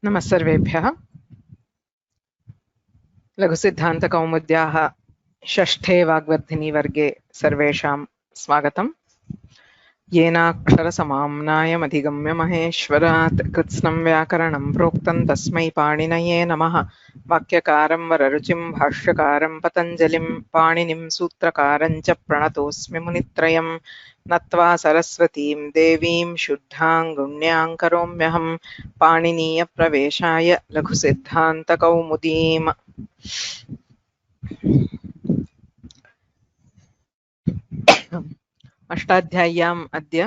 नमः सर्वेभ्यः। लघुसिद्धान्तकौमुद्याः षष्ठे वाग्वर्धिनी वर्गे सर्वेषां स्वागतम्। येनाक्षरसमाम्नायमधिगम्य महेश्वरात् कृत्स्नं व्याकरणं प्रोक्तं तस्मै पाणिनये नमः। वाक्यकारं वररुचिं भाष्यकारं पतञ्जलिं पाणिनिं सूत्रकारं च प्रणतोऽस्मि मुनित्रयं। नत्वा सरस्वतीं देवीं शुद्धां गुण्यां करोम्यहं पाणिनीयप्रवेशाय लघुसिद्धान्तकौमुदीम्। अष्टाध्याय्याम् अद्य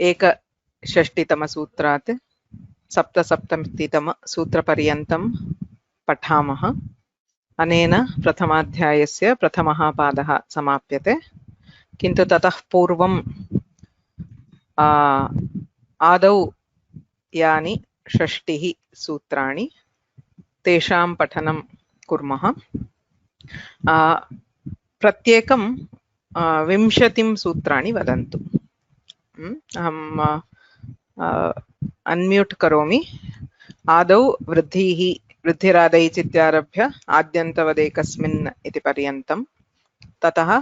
एकषष्टितमसूत्रात् सप्तसप्ततितमसूत्रपर्यन्तं पठामः। अनेन प्रथमाध्यायस्य प्रथमः पादः समाप्यते। किन्तु ततः पूर्वं आदौ यानि षष्टिः सूत्राणि तेषां पठनं कुर्मः। प्रत्येकं 20 सूत्राणि वदन्तु। अहम् अन्म्यूट् करोमि। आदौ वृद्धिरादैच् इत्यारभ्य आद्यन्तवदेकस्मिन् इति पर्यन्तं, ततः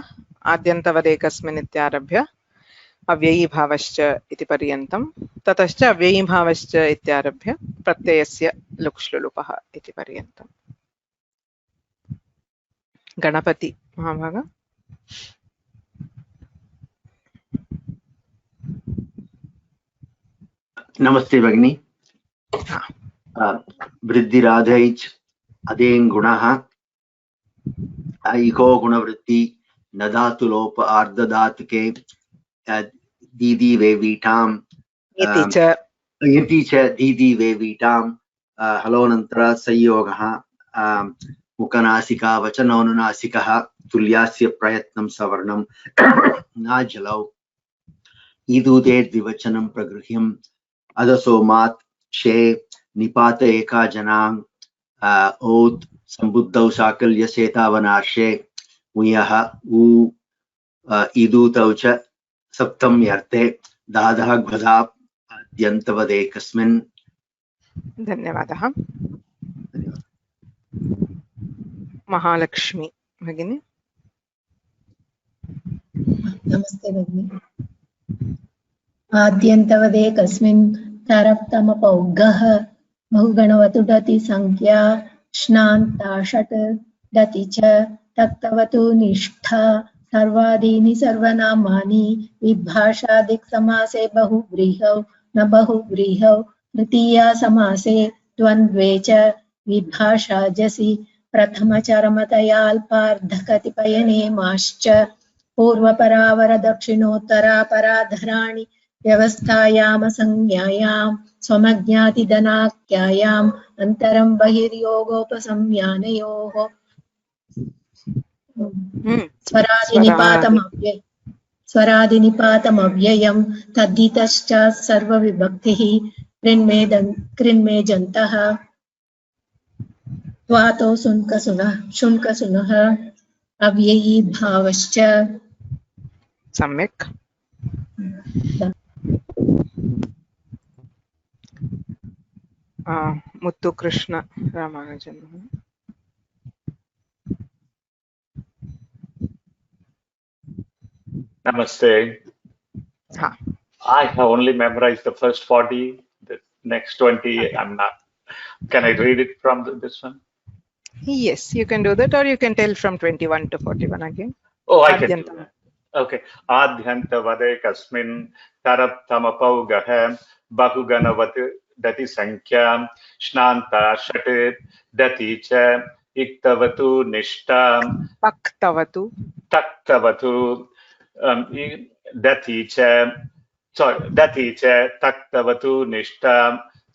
आद्यन्तवदेकस्मिन् इत्यारभ्य अव्ययीभावश्च इति पर्यन्तं, ततश्च अव्ययीभावश्च इत्यारभ्य प्रत्ययस्य लुक्श्लुलुपः इति पर्यन्तम्। गणपति महाभाग। नमस्ते भगिनी। वृद्धिराधैच अदें गुणः इको गुणवृद्धि न धातु लोप आर्धधातुके दीदी वे वीटां इति च दीदी वे वीटां हलोनन्तर संयोगः मुखनासिका वचनोनुनासिकः तुल्यास्य प्रयत्नं सवर्णं नाजलौ ईदूते द्विवचनं प्रगृह्यम् अधसोमात् शे निपात एका जनां ओत् संबुद्धौ साकल्य सेतावनार्षे मुयः ऊ ईदूतौ च सप्तम्यर्थे दादः घ्वधा आद्यन्तवदेकस्मिन्। धन्यवादः। महालक्ष्मी भगिनी। नमस्ते भगिनी। आद्यन्तवदेकस्मिन् तरप्तमपौगः बहुगणवतु डति संज्ञा श्नान्ता षट् डति च तक्तवतु निष्ठा सर्वादीनि सर्वनामानि विभाषादिक् समासे बहुव्रीहौ न बहुव्रीहौ तृतीया समासे द्वन्द्वे च विभाषाजसि प्रथमचरमतयाल्पार्धकतिपयनेमाश्च पूर्वपरावर दक्षिणोत्तरापराधराणि व्यवस्थायाम संज्ञायां स्वमज्ञातिधनाख्यायाम् अन्तरं बहिर्योगोपसंज्ञानयोः स्वरादिनिपातमव्ययं तद्धितश्च सर्वविभक्तिः कृन्मेजन्तः त्वातो शुनकसुनः अव्ययी भावश्च। सम्यक्। मुत्तुकृष्ण Ramanujan. Namaste. I have only memorized the first 40. The next 20, I'm not. Can I read it from this one? Yes, you can do that, or you can tell from 21 to 41 again. Oh, I can do that. Okay. Adhyantavadekasmin taraptamapaugaha bahuganavat dati sankhya shnanta shat dati cha iktavatu nishtam taktavatu dati cha taktavatu nishtam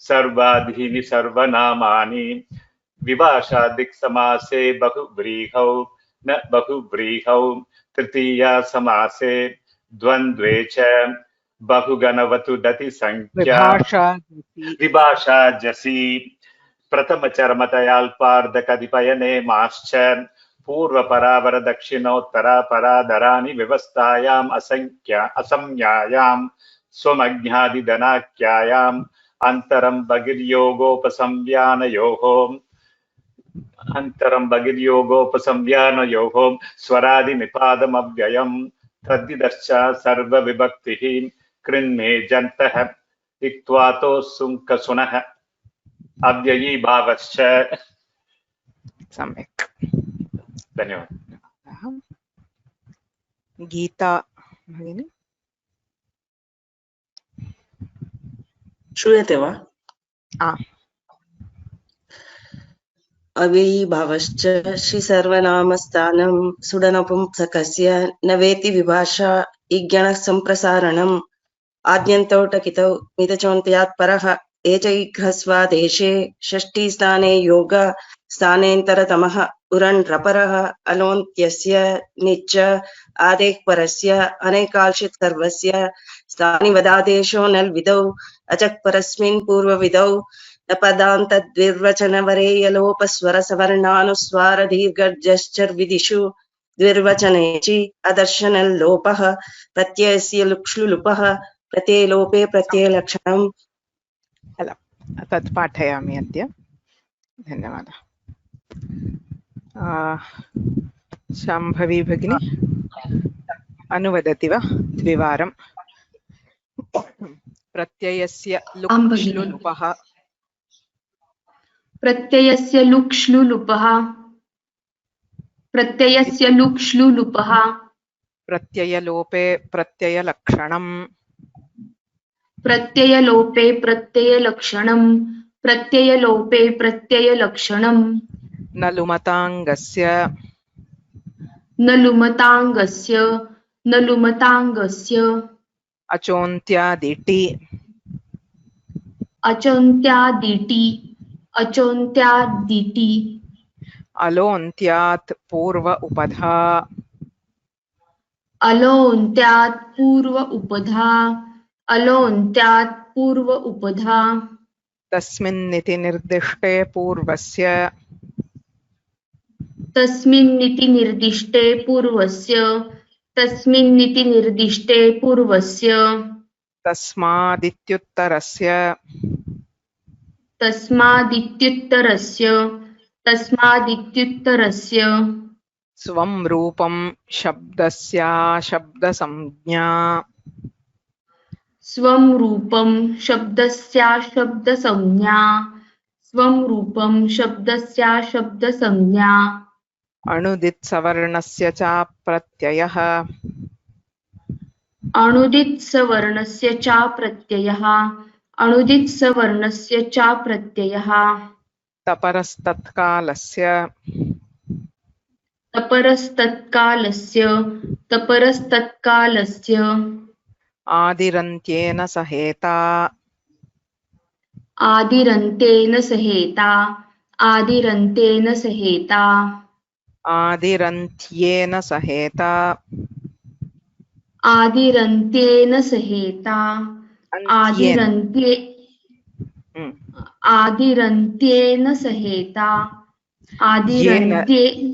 sarvadhini sarvanamani विभाषादिक समासे बहुव्रीहौ न बहुव्रीहौ तृतीया समासे द्वन्द्वे च बहुगणवतु दति संख्या विभाषाजसि प्रथमचरमतयाल्पार्धकतिपयनेमाश्च पूर्वपरावर दक्षिणोत्तरापराधराणि व्यवस्थायाम् असंज्ञायां स्वमज्ञादिधनाख्यायाम् अंतरं बहिर्योगोपसंव्यानयोः स्वरादिनिपादमव्ययम् तद्विदश्च सर्वविभक्तिः कृन्मे जन्तः इक्त्वातो सुङ्कसुनः अव्ययी भावश्च। सम्यक्। धन्यवादः। गीता भगिनी श्रूयते वा? अव्ययीभावश्च श्रीसर्वनामस्थानं सुडनपुंसकस्य न वेति विभाषा इज्ञणः सम्प्रसारणम् आद्यन्तौ टकितौ मितचोन्त्यात् परः एचैघ्रस्वादेशे षष्ठीस्थाने योग स्थानेन्तरतमः उरन् रपरः अलोन्त्यस्य निच्च आदेः परस्य अनेकाल्शित् सर्वस्य स्थानि वदादेशो नल् विदौ अचक् परस्मिन् पूर्वविदौ न पदान्तद्विर्वचनवरेयलोपस्वरसवर्णानुस्वार दीर्घर्जश्चर्विदिषु द्विर्वचनेचि अदर्शनल्लोपः प्रत्ययस्य लुक्ष्लुलुपः प्रत्ययलोपे प्रत्ययलक्षणम्। तत् पाठयामि अद्य। धन्यवादः। शाम्भवी भगिनी अनुवदति वा द्विवारं? प्रत्ययस्य लुक्ष्लुलुपः। प्रत्ययस्य लुक्ष्लुलुपः। प्रत्ययस्य लुक्ष्लुलुपः। प्रत्ययलोपे प्रत्ययलक्षणम्। प्रत्ययलोपे प्रत्ययलक्षणम्। प्रत्ययलोपे प्रत्ययलक्षणम्। न लुमताङ्गस्य। न लुमताङ्गस्य। न लुमताङ्गस्य। अचोन्त्यादिटि। अचोन्त्यादिटि। अचोन्त्यादिटि। अलोन्त्यात् पूर्व उपधा। अलोन्त्यात् पूर्व उपधा। अलोन्त्यात् पूर्व उपधा। तस्मिन्निति निर्दिष्टे पूर्वस्य। तस्मिन्निति निर्दिष्टे पूर्वस्य। तस्मिन्निति निर्दिष्टे पूर्वस्य। तस्मादित्युत्तरस्य। तस्मादित्युत्तरस्य। तस्मादित्युत्तरस्य। स्वं रूपं शब्दस्याशब्दसंज्ञा। स्वं रूपं शब्दस्याशब्दसंज्ञा। स्वं रूपं शब्दस्याशब्दसंज्ञा। अणुदित्सवर्णस्य च प्रत्ययः। अणुदित्सवर्णस्य च प्रत्ययः। अणुदित्सवर्णस्य च प्रत्ययः। तपरस्तत्कालस्य। तपरस्तत्कालस्य। तपरस्तत्कालस्य। आदिरन्त्येन सहेता। आदिरन्तेन सहेता। आदिरन्तेन सहेता। आदिरन्त्येन सहेता। आदिरन्त्येन सहेता। अन्त्येन। आदिरन्त्ये आदिरन्त्येन सहेता। आदिरन्त्ये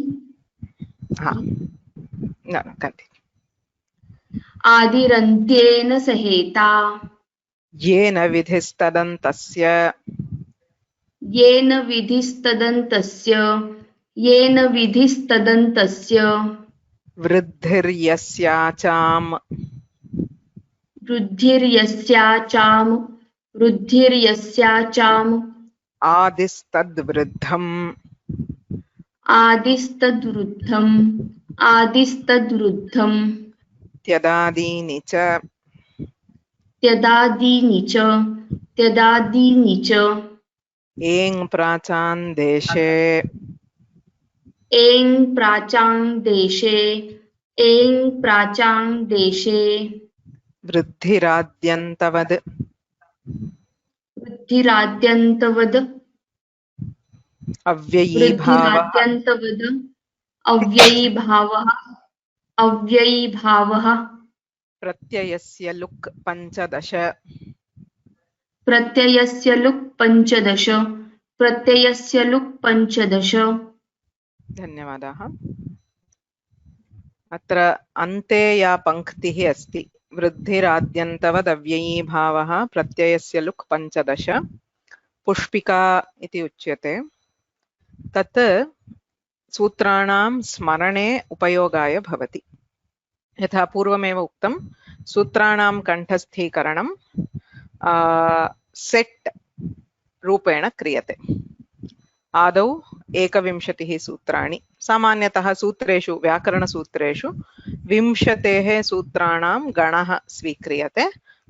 आदिरन्त्येन सहेता। येन विधिस्तदन्तस्य। येन विधिस्तदन्तस्य। येन विधिस्तदन्तस्य। वृद्धिर्यस्याचाम्। वृद्धिर्यस्याचाम्। वृद्धिर्यस्याचाम्। आदिस्तद्वृद्धम्। आदिस्तद्वृद्धम्। आदिस्तद्वृद्धम्। त्यदादीनि च। त्यदादीनि च। त्यदादीनि च। एङ् प्राचान् देशे। एङ् प्राचां देशे। एङ् प्राचां देशे। वृद्धिराद्यन्तवद्। वृद्धिराद्यन्तवद्। अव्ययीभावः। वृद्धिराद्यन्तवद्। अव्ययीभावः। अव्ययीभावः। प्रत्ययस्य लुक् पञ्चदश। प्रत्ययस्य लुक् पञ्चदश। प्रत्ययस्य लुक् पञ्चदश। धन्यवादाः। अत्र अन्ते या पङ्क्तिः अस्ति वृद्धिराद्यन्तवदव्ययी भावः प्रत्ययस्य लुक् 15 पुष्पिका इति उच्यते। तत् सूत्राणां स्मरणे उपयोगाय भवति। यथा पूर्वमेव उक्तं सूत्राणां कण्ठस्थीकरणं सेट् रूपेण क्रियते। आदौ 21 सूत्राणि। सामान्यतः सूत्रेषु व्याकरणसूत्रेषु 20 सूत्राणां गणः स्वीक्रियते।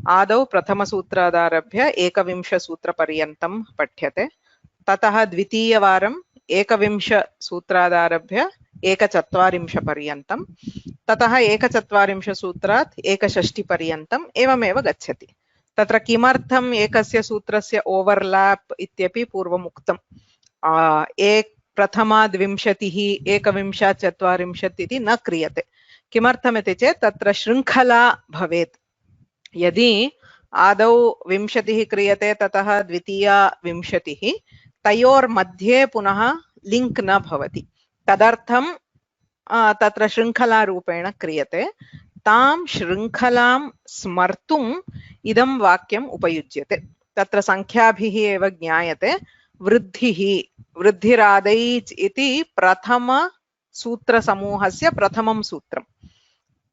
आदौ प्रथमसूत्रादारभ्य 21 सूत्रपर्यन्तं पठ्यते। ततः द्वितीयवारं 21 सूत्रादारभ्य 140 पर्यन्तं, ततः 140 सूत्रात् 160 पर्यन्तम् एवमेव गच्छति। तत्र किमर्थम् एकस्य सूत्रस्य ओवर्लाप् इत्यपि पूर्वम् उक्तम्। प्रथमाद् 20 एकविंशात् 40 इति न क्रियते। किमर्थमिति चेत् तत्र शृङ्खला भवेत्। यदि आदौ 20 क्रियते ततः द्वितीया 20, तयोर्मध्ये पुनः लिङ्क् न भवति। तदर्थं तत्र शृङ्खलारूपेण क्रियते। तां शृङ्खलां स्मर्तुम् इदं वाक्यम् उपयुज्यते। तत्र संख्याभिः एव ज्ञायते। वृद्धिः, वृद्धिरादैच् इति प्रथमसूत्रसमूहस्य प्रथमं सूत्रम्।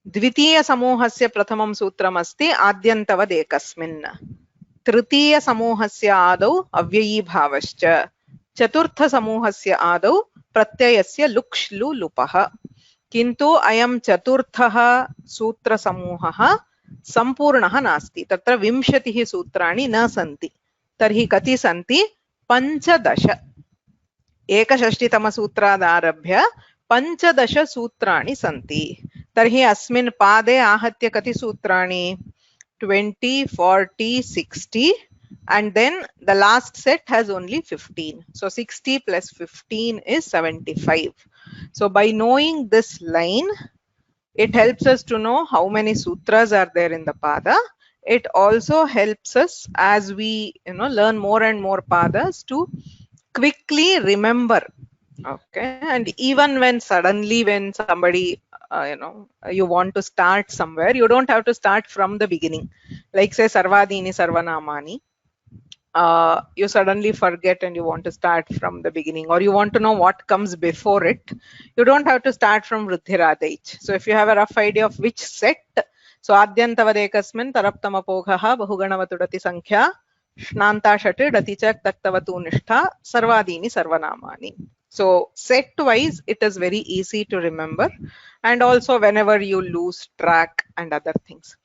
द्वितीयसमूहस्य प्रथमं सूत्रमस्ति आद्यन्तवदेकस्मिन्। तृतीयसमूहस्य आदौ अव्ययीभावश्च। चतुर्थसमूहस्य आदौ प्रत्ययस्य लुक्ष्लु लुपः। किन्तु अयं चतुर्थः सूत्रसमूहः सम्पूर्णः नास्ति। तत्र 20 सूत्राणि न सन्ति। तर्हि कति सन्ति? 15। 61तमसूत्रादारभ्य 15 सूत्राणि सन्ति। तर्हि अस्मिन् पादे आहत्य कति सूत्राणि? 20, 40, 60, and then the last set has only 15. So 60 plus 15 is 75. So by knowing this line, it helps us to know how many sutras are there in the pada. It also helps us as we learn more and more padas to quickly remember. Okay, and even when suddenly when somebody you want to start somewhere, you don't have to start from the beginning. Like say sarvadini sarvanamani, you suddenly forget and you want to start from the beginning, or you want to know what comes before it, you don't have to start from vruddhiradeich. So if you have a rough idea of which set, so adyantavadekasmin taraptamapoghah bahuganavadudati sankhya shnanta shati datichak taktavatu nishtha sarvadini sarvanamani. So set wise it is very easy to remember, and also whenever you lose track and other things.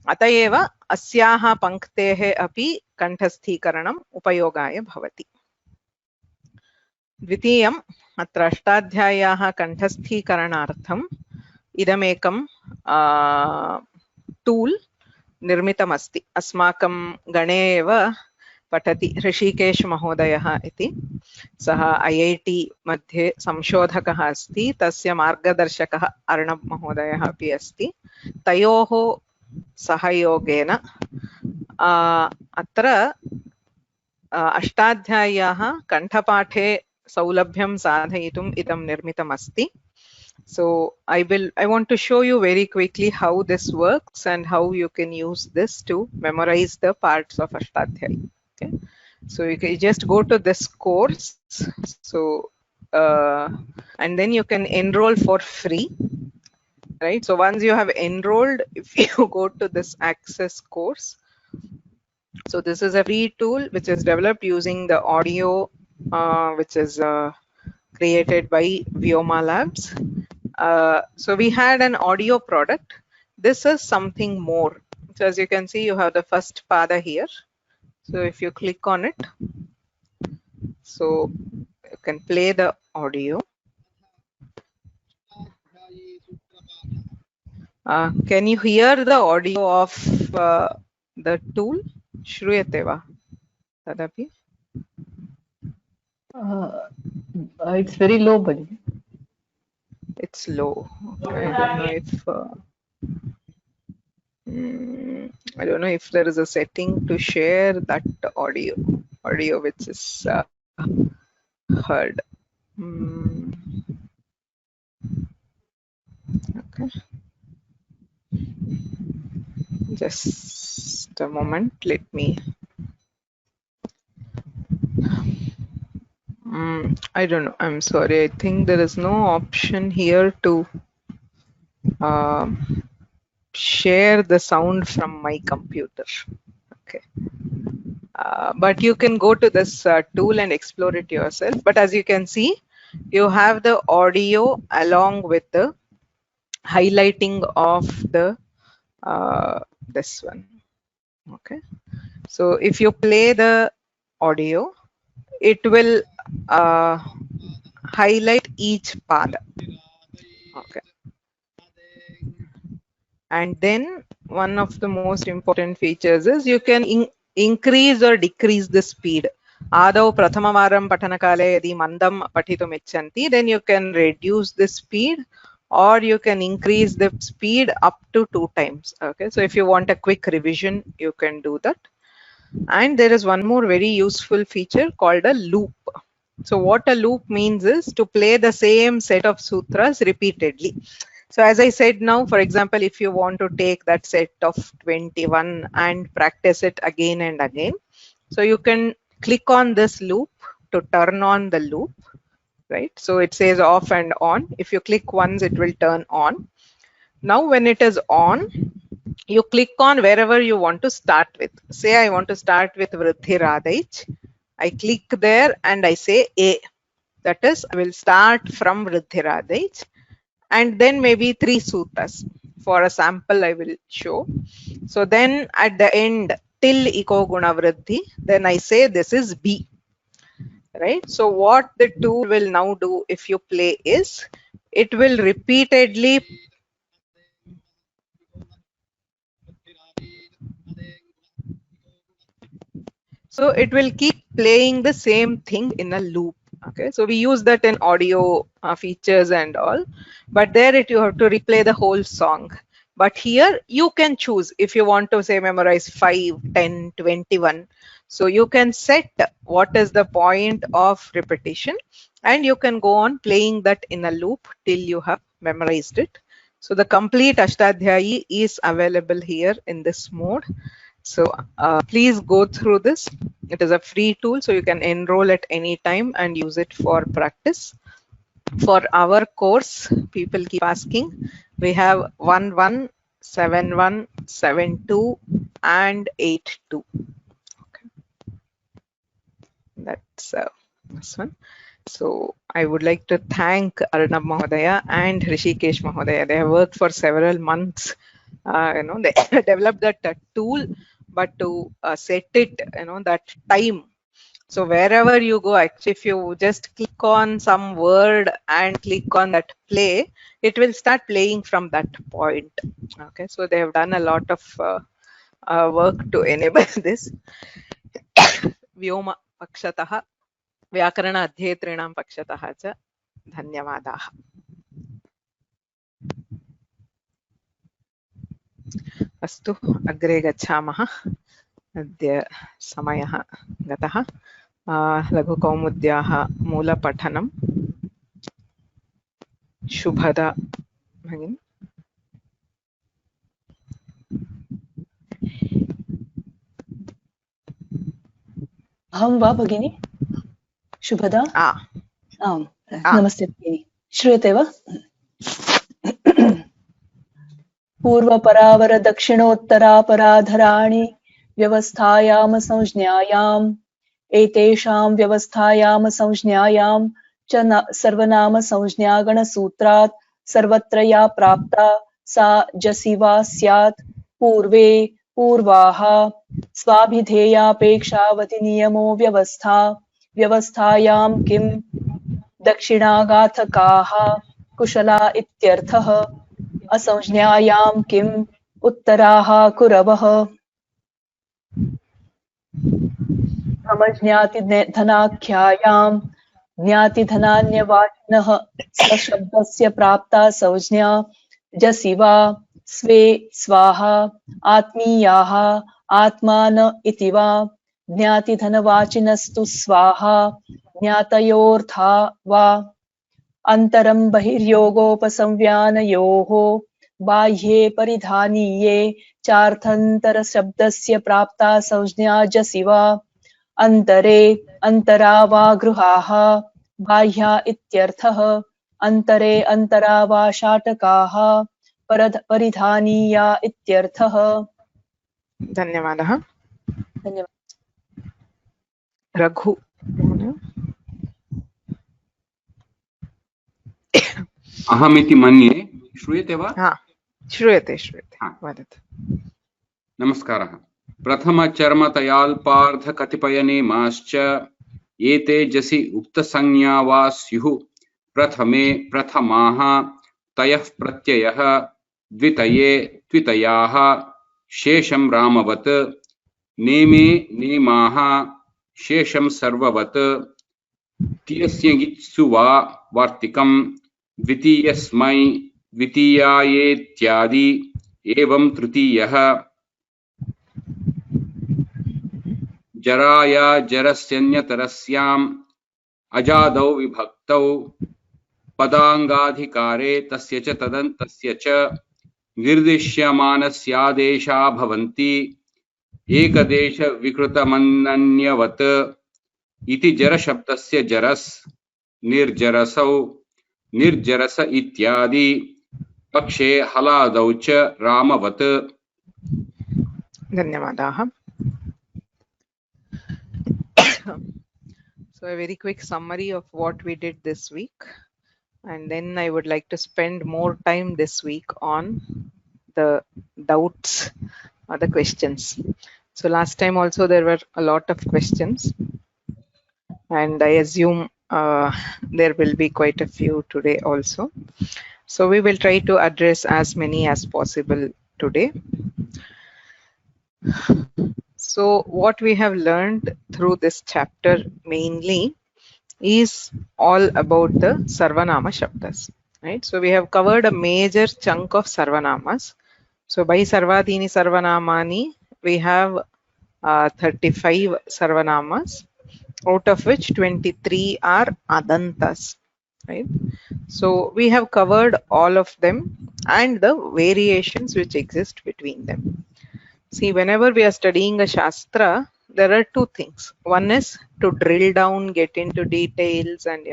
अतएव अस्याः पंक्तेः अपि कंठस्थीकरणम् उपयोगाय भवति। द्वितीयम्, अत्र अष्टाध्याय्याः कंठस्थीकरणार्थम् इदमेकं tool निर्मितमस्ति। अस्माकं गणे एव पठति ऋषिकेश महोदयः इति। सः IIT मध्ये संशोधकः अस्ति। तस्य मार्गदर्शकः अर्णब महोदयः अपि अस्ति। तयोः सहयोगेन अत्र अष्टाध्याय्याः कण्ठपाठे सौलभ्यं साधयितुम् इदं निर्मितमस्ति। So I want to show you very quickly how this works and how you can use this to memorize the parts of Ashtadhyaya. Okay, so you can just go to this course. So and then you can enroll for free. Right, so once you have enrolled, if you go to this access course, so this is a free tool which is developed using the audio which is created by Vyoma Labs. So we had an audio product. This is something more. So as you can see, you have the first pada here. So if you click on it, so you can play the audio. Can you hear the audio of the tool? Shruyate va tadapi? It's very low, buddy. It's low. Okay. I don't know if there is a setting to share that audio which is heard. Okay. Just a moment, let me. I don't know. I'm sorry. I think there is no option here to share the sound from my computer. Okay. But you can go to this tool and explore it yourself. But as you can see, you have the audio along with the highlighting of the this one. Okay. So if you play the audio, it will highlight each pada. Okay. And then one of the most important features is you can increase or decrease the speed. Adau prathamavaram patanakale yadi mandam patitum ichanti, then you can reduce the speed or you can increase the speed up to 2 times. Okay, so if you want a quick revision, you can do that. And there is one more very useful feature called a loop. So what a loop means is to play the same set of sutras repeatedly. So as I said now, for example, if you want to take that set of 21 and practice it again and again, so you can click on this loop to turn on the loop, right? So it says off and on. If you click once, it will turn on. Now when it is on, you click on wherever you want to start with. Say I want to start with Vriddhi Radhaich. I click there and I say A. That is, I will start from Vriddhi Radhaich and then maybe 3 sutras. For a sample, I will show. So then at the end, till Iko Guna Vriddhi, then I say this is B. Right? So what the tool will now do if you play is, it will repeatedly so it will keep playing the same thing in a loop. Okay, so we use that in audio features and all, but there you have to replay the whole song. But here you can choose if you want to say memorize 5, 10, 21. So you can set what is the point of repetition and you can go on playing that in a loop till you have memorized it. So the complete Ashtadhyayi is available here in this mode. So please go through this. It is a free tool, so you can enroll at any time and use it for practice. For our course, people keep asking. We have 11, 71, 72, and 82. Okay. That's this one. So I would like to thank Arnab Mahodaya and Rishikesh Mahodaya. They have worked for several months. They developed that tool, but to set it, that time. So wherever you go, actually, if you just click on some word and click on that play, it will start playing from that point. Okay, so they have done a lot of work to enable this. vyoma-samskrta-pathasala व्याकरण अध्येतॄणां पक्षतः च धन्यवादाः। अस्तु, अग्रे गच्छामः। अद्य समयः गतः। लघुकौमुद्याः मूलपठनं शुभदा भगिनी। अहं वा भगिनी? शुभदा? आम्, नमस्ते भगिनी। श्रूयते वा? पूर्वपरावर दक्षिणोत्तरापराधराणि व्यवस्थायाम संज्ञायाम् एतेषां व्यवस्थायाम संज्ञायां च सर्वनाम संज्ञागणसूत्रात् सर्वत्र या प्राप्ता सा जसिवा स्यात् पूर्वे पूर्वाः स्वाभिधेयापेक्षावति नियमो व्यवस्था व्यवस्थायां किं दक्षिणागाथकाः कुशला इत्यर्थः असंज्ञायां किम् उत्तराः कुरवः समज्ञातिधनाख्यायां ज्ञातिधनान्यवाचिनः सशब्दस्य प्राप्ता संज्ञा जसिवा स्वे स्वाहा आत्मीयाः आत्मान इति वा ज्ञातिधनवाचिनस्तु स्वाहा ज्ञातयोऽर्था वा अन्तरं बहिर्योगोपसंव्यानयोः बाह्ये परिधानीये चार्थान्तरशब्दस्य प्राप्ता संज्ञा जसि वा अन्तरे अन्तरा वा गृहाः बाह्या इत्यर्थः अन्तरे अन्तरा वा शाटकाः परिधानीया इत्यर्थः। धन्यवादः। धन्यवादः। रघु अहमिति मन्ये। श्रूयते वा? हा, श्रूयते श्रूयते, हा। वदतु। नमस्कारः। प्रथमचर्मतयाल्पार्धकतिपयनेमाश्च एते जसि उक्तसंज्ञा वा स्युः। प्रथमे प्रथमाः तयः प्रत्ययः द्वितये द्वितयाः शेषं रामवत् नेमे नेमाः शेषं सर्ववत् द्वितीयस्यगित्सु वा वार्तिकं द्वितीयस्मै द्वितीयायेत्यादि एवं तृतीयः जराया जरस्यन्यतरस्याम् अजादौ विभक्तौ पदाङ्गाधिकारे तस्य च तदन्तस्य च निर्दिश्यमानस्यादेशा भवन्ति एकदेश विकृतमनन्यवत् इति जरशब्दस्य जरस् निर्जरसौ निर्जरस इत्यादि पक्षे हलादौ च रामवत्। धन्यवादाः। So a very quick summary of what we did this week, and then I would like to spend more time this week on the doubts or the questions. So last time also there were a lot of questions, and I assume there will be quite a few today also. So we will try to address as many as possible today. So what we have learned through this chapter mainly is all about the Sarvanama Shabdas, right? So we have covered a major chunk of Sarvanamas. So by Sarvadhini Sarvanamani, we have 35 Sarvanamas, out of which 23 are Adantas, right? So we have covered all of them and the variations which exist between them. See, whenever we are studying a Shastra, there are two things. One is to drill down, get into details, and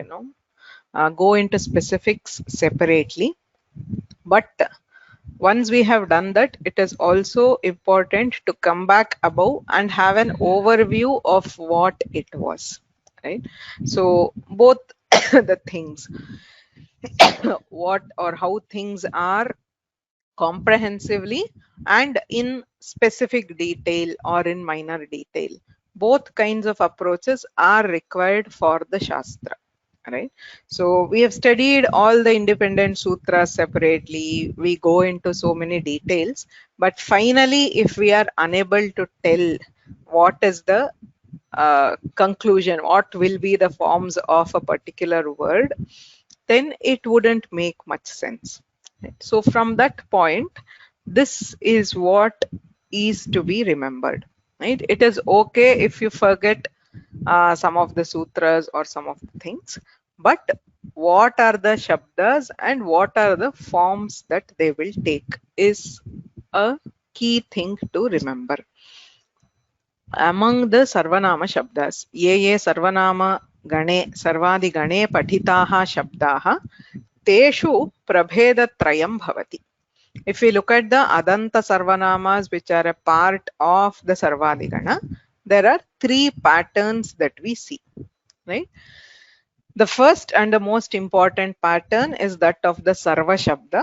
go into specifics separately. But once we have done that, it is also important to come back above and have an overview of what it was, right? So both the things, what or how things are comprehensively and in specific detail or in minor detail. Both kinds of approaches are required for the Shastra, right? So we have studied all the independent sutras separately. We go into so many details, but finally, if we are unable to tell what is the conclusion, what will be the forms of a particular word, then it wouldn't make much sense. So from that point, this is what is to be remembered, right? It is okay if you forget some of the sutras or some of the things, but what are the shabdas and what are the forms that they will take is a key thing to remember. Among the Sarvanama Shabdas, ye Sarvanama Gane Sarvadi Gane Patitaha Shabdaha Teshu Prabhedatrayam Bhavati. If we look at the Adanta Sarvanamas, which are a part of the Sarvadigana, there are three patterns that we see, right? The first and the most important pattern is that of the Sarva Shabda,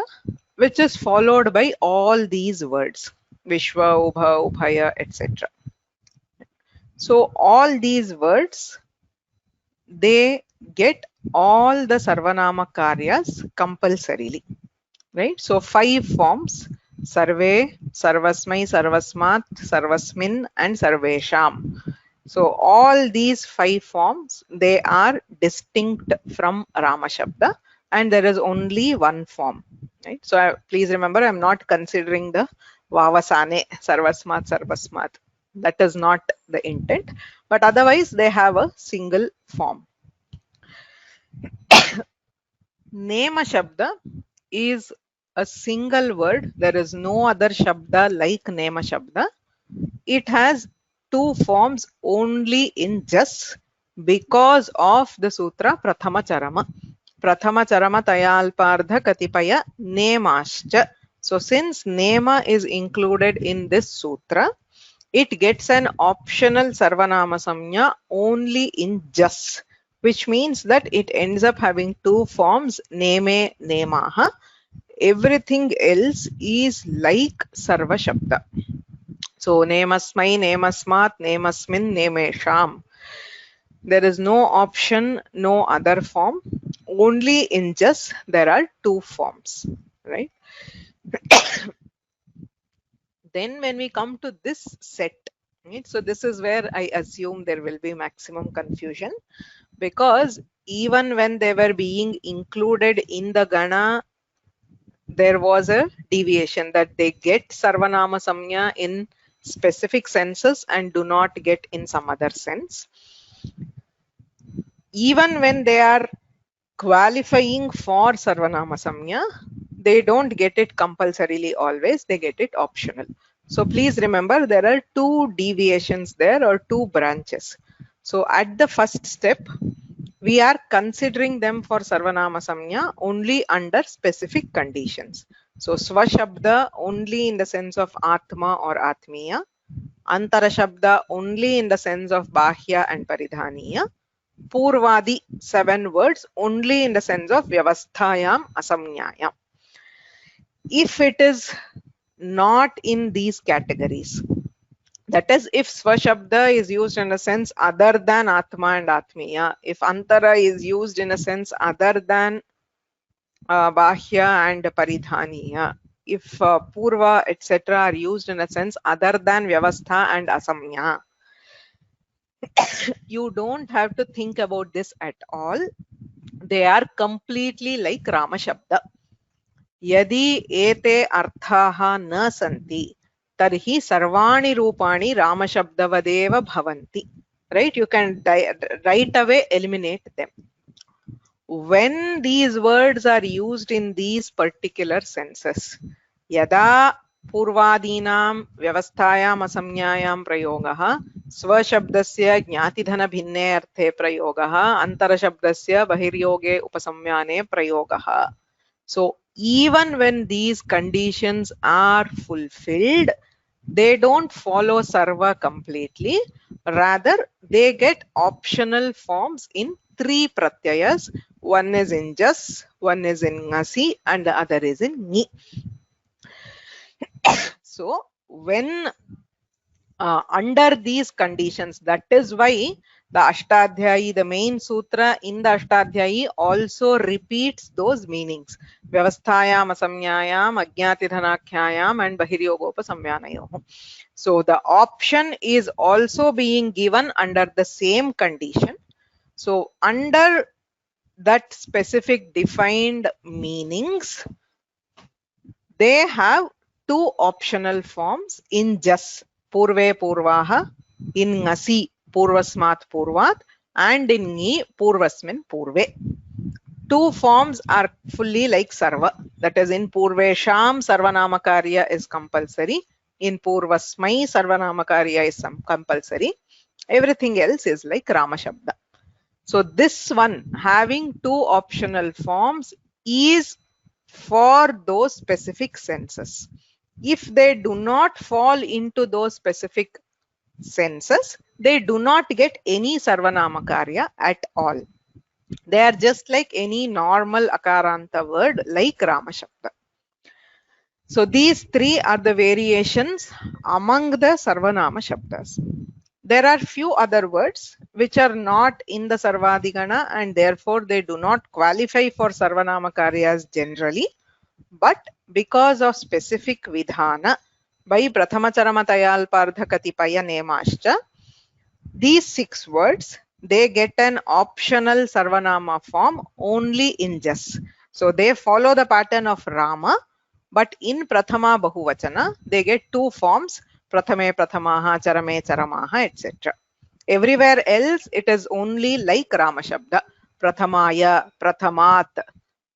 which is followed by all these words, Vishwa, Ubha, Ubhaya, etc. So all these words, they get all the Sarvanama Karyas compulsorily, right? So 5 forms: Sarve, Sarvasmai, Sarvasmat, Sarvasmin, and Sarvesham. So all these 5 forms, they are distinct from Rama Shabda, and there is only one form, right? So please remember, I'm not considering the Vavasane, Sarvasmat, Sarvasmat. That is not the intent, but otherwise they have a single form. Nema Shabda is a single word. There is no other shabda like Nema Shabda. It has two forms only in jas because of the sutra Prathama Charama. Prathama Charama Tayalpardha Katipaya Nemascha. So since Nema is included in this sutra, it gets an optional Sarvanama Samnya only in jas, which means that it ends up having two forms, Neme, Nemaha. Everything else is like Sarva Shabda. So Nemasmai, Nemasmat, Nemasmin, Nemesham. There is no option, no other form. Only in jas there are two forms, right? Then when we come to this set, right, so this is where I assume there will be maximum confusion, because even when they were being included in the Gana, there was a deviation that they get Sarvanama Samnya in specific senses and do not get in some other sense. Even when they are qualifying for Sarvanama Samnya, they don't get it compulsorily always, they get it optional. So please remember there are two deviations there, or two branches. So at the first step, we are considering them for Sarvanama Samnya only under specific conditions. So Swashabda only in the sense of Atma or Atmiya, Antara Shabda only in the sense of Bahya and Paridhaniya, Purvadi 7 words only in the sense of Vyavasthayam Asamnyayam. If it is not in these categories, that is, if Swashabda is used in a sense other than Atma and Atmiya, if Antara is used in a sense other than Bahya and Paridhaniya, if Purva etc. are used in a sense other than Vyavastha and Asamnya, you don't have to think about this at all. They are completely like Rama Shabda. Yadi ete arthaha na santi, tarhi sarvani rupani Rama Shabdavadeva bhavanti. Right? You can right away eliminate them. When these words are used in these particular senses, yada पूर्वादीनां व्यवस्थायाम् असंज्ञायां प्रयोगः स्वशब्दस्य ज्ञातिधन भिन्ने अर्थे प्रयोगः अन्तरशब्दस्य बहिर्योगे उपसंज्ञाने प्रयोगः. So even when these conditions are fulfilled, they don't follow sarva completely, rather they get optional forms in 3 pratyayas. One is in jas, one is in ngasi, and the other is in ni. So when under these conditions, that is why the Ashtadhyayi, the main sutra in the Ashtadhyayi, also repeats those meanings. Vyavasthayam asamnyayam ajñatidhanakhyayam and bahiryogopasamyanayoh. So the option is also being given under the same condition. So under that specific defined meanings, they have 2 optional forms in jas, purve purvaha, in ngasi purvasmat purvat, and in ngi purvasmin purve. 2 forms are fully like sarva, that is, in purvesham sarvanamakarya is compulsory, in purvasmai sarvanamakarya is compulsory, everything else is like Rama Shabda. So this one having 2 optional forms is for those specific senses. If they do not fall into those specific senses, they do not get any Sarvanama Karya at all. They are just like any normal Akaranta word like Rama Shabda. So these 3 are the variations among the Sarvanama Shabdas. There are few other words which are not in the Sarvadigana and therefore they do not qualify for Sarvanama Karyas generally. But because of specific vidhana by Prathama Charama Tayalpardha Katipaya Nemascha, these 6 words, they get an optional Sarvanama form only in jas. So they follow the pattern of Rama, but in Prathama Bahuvachana, they get 2 forms, Prathame Prathamaha, Charame Charamaha, etc. Everywhere else, it is only like Rama Shabda, Prathamaya, Prathamat,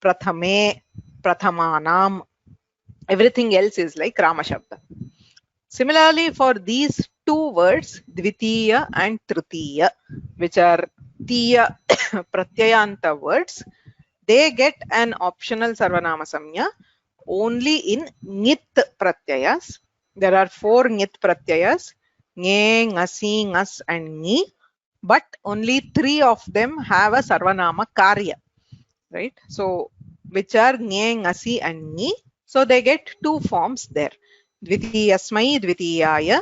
Prathame, Prathamanam, Everything else is like Rama Shabda. Similarly, for these two words, Dvitiya and Tritiya, which are Tiya Pratyayanta words, they get an optional Sarvanama Samya only in Ngit Pratyayas. There are 4 Ngit Pratyayas, Nge, Ngasi, Ngas and Ni, but only 3 of them have a Sarvanama Karya, right? So, which are Nge, Ngasi and Ni. So, they get 2 forms there. Dvitiyasmai, Dvitiyaya,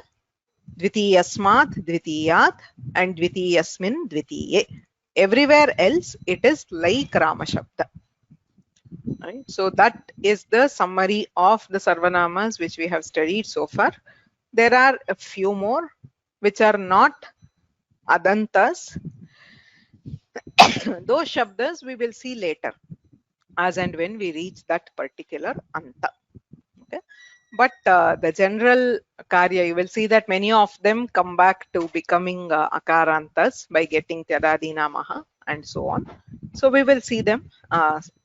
Dvitiyasmat, Dvitiyat and Dvitiyasmin, Dvitiye. Everywhere else, it is like Rama Shabda. Right? So that is the summary of the Sarvanamas which we have studied so far. There are a few more which are not Adantas. Those Shabdas we will see later as and when we reach that particular Anta. Okay? But the general Karya, you will see that many of them come back to becoming Akarantas by getting Tyadadi Namaha and so on. So we will see them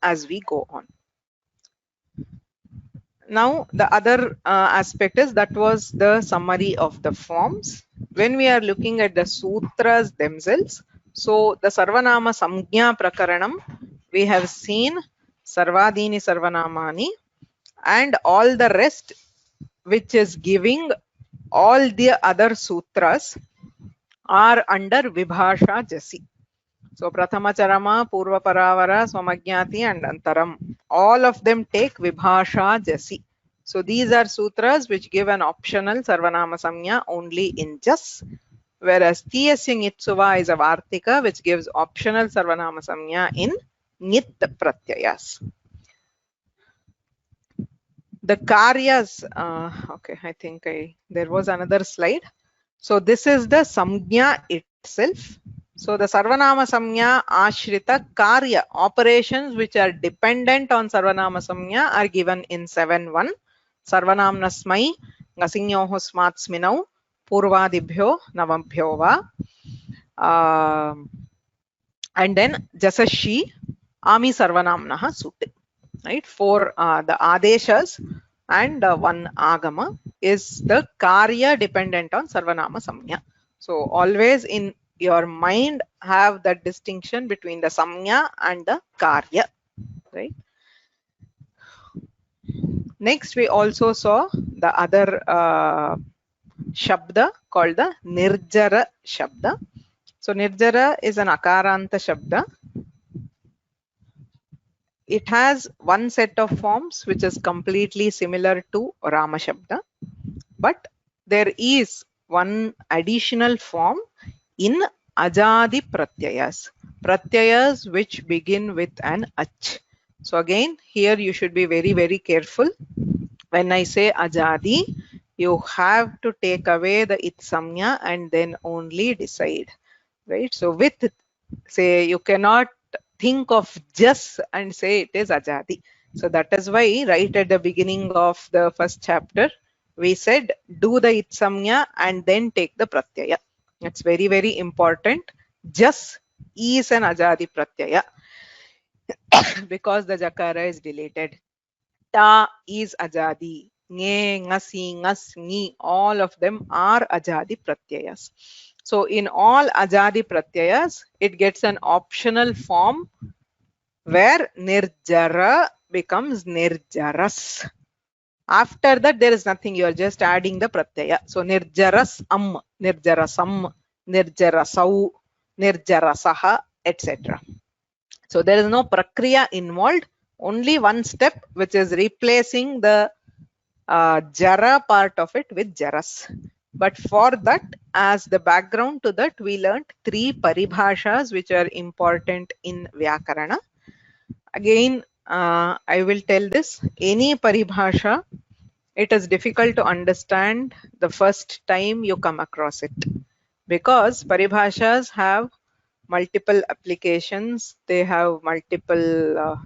as we go on. Now the other aspect is that was the summary of the forms. When we are looking at the sutras themselves, so the Sarvanama Samgya Prakaranam, we have seen Sarvadini Sarvanamani and all the rest which is giving all the other sutras are under Vibhasha Jasi. So Prathama Charama, Purva Paravara, Swamagyati and Antaram. All of them take Vibhasha Jasi. So these are sutras which give an optional Sarvanama Samya only in Jas, whereas Tiyasya Ngitsuva is a Vartika which gives optional Sarvanama Samya in Ngit Pratyayas. The Karyas, okay, I think there was another slide. So this is the Samgya itself. So the Sarvanama Samya Ashrita Karya, operations which are dependent on Sarvanama Samya are given in 7.1. Sarvanamnasmai Ngasinyoho Smatsminau Purvadibhyo Navambhyo Va. And then Jasashi Ami Sarvanamnaha Sute. Right? For the Adeshas and 1 Agama is the Karya dependent on Sarvanama Samya. So always in your mind have that distinction between the Samya and the Karya. Right? Next we also saw the other Shabda called the Nirjara Shabda. So Nirjara is an Akaranta Shabda. It has one set of forms which is completely similar to Rama Shabda, but there is one additional form in Ajadi Pratyayas, Pratyayas which begin with an Ach. So again, here you should be very, very careful. When I say Ajadi, you have to take away the It Samya and then only decide, right? So with, say, you cannot think of just and say it is Ajadi. So that is why right at the beginning of the first chapter, we said do the It Samya and then take the Pratyaya. It's very, very important. Just is an Ajadi Pratyaya because the Jakara is deleted. Ta is Ajadi. Nge, Ngasi, Ngas, Ni, all of them are Ajadi Pratyayas. So in all Ajadi Pratyayas, it gets an optional form where Nirjara becomes Nirjaras. After that, there is nothing, you are just adding the Pratyaya. So Nirjaras Am, Nirjarasam, Nirjarasau, Nirjarasaha, etc. So there is no Prakriya involved, only one step which is replacing the Jara part of it with Jaras. But for that, as the background to that, we learned 3 paribhashas which are important in Vyakarana. Again, I will tell this, any paribhasha, it is difficult to understand the first time you come across it, because paribhashas have multiple applications, they have multiple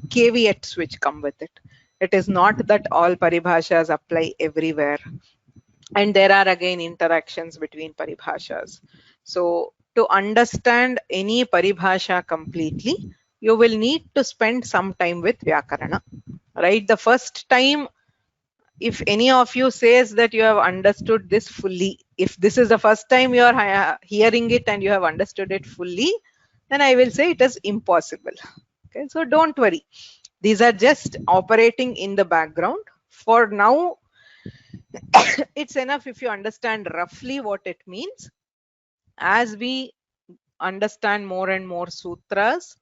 caveats which come with it. It is not that all paribhashas apply everywhere, and there are again interactions between paribhashas. So to understand any paribhasha completely, you will need to spend some time with Vyakarana, right? The first time if any of you says that you have understood this fully, if this is the first time you are hearing it and you have understood it fully, then I will say it is impossible. Okay, so don't worry. These are just operating in the background. For now, it's enough if you understand roughly what it means. As we understand more and more sutras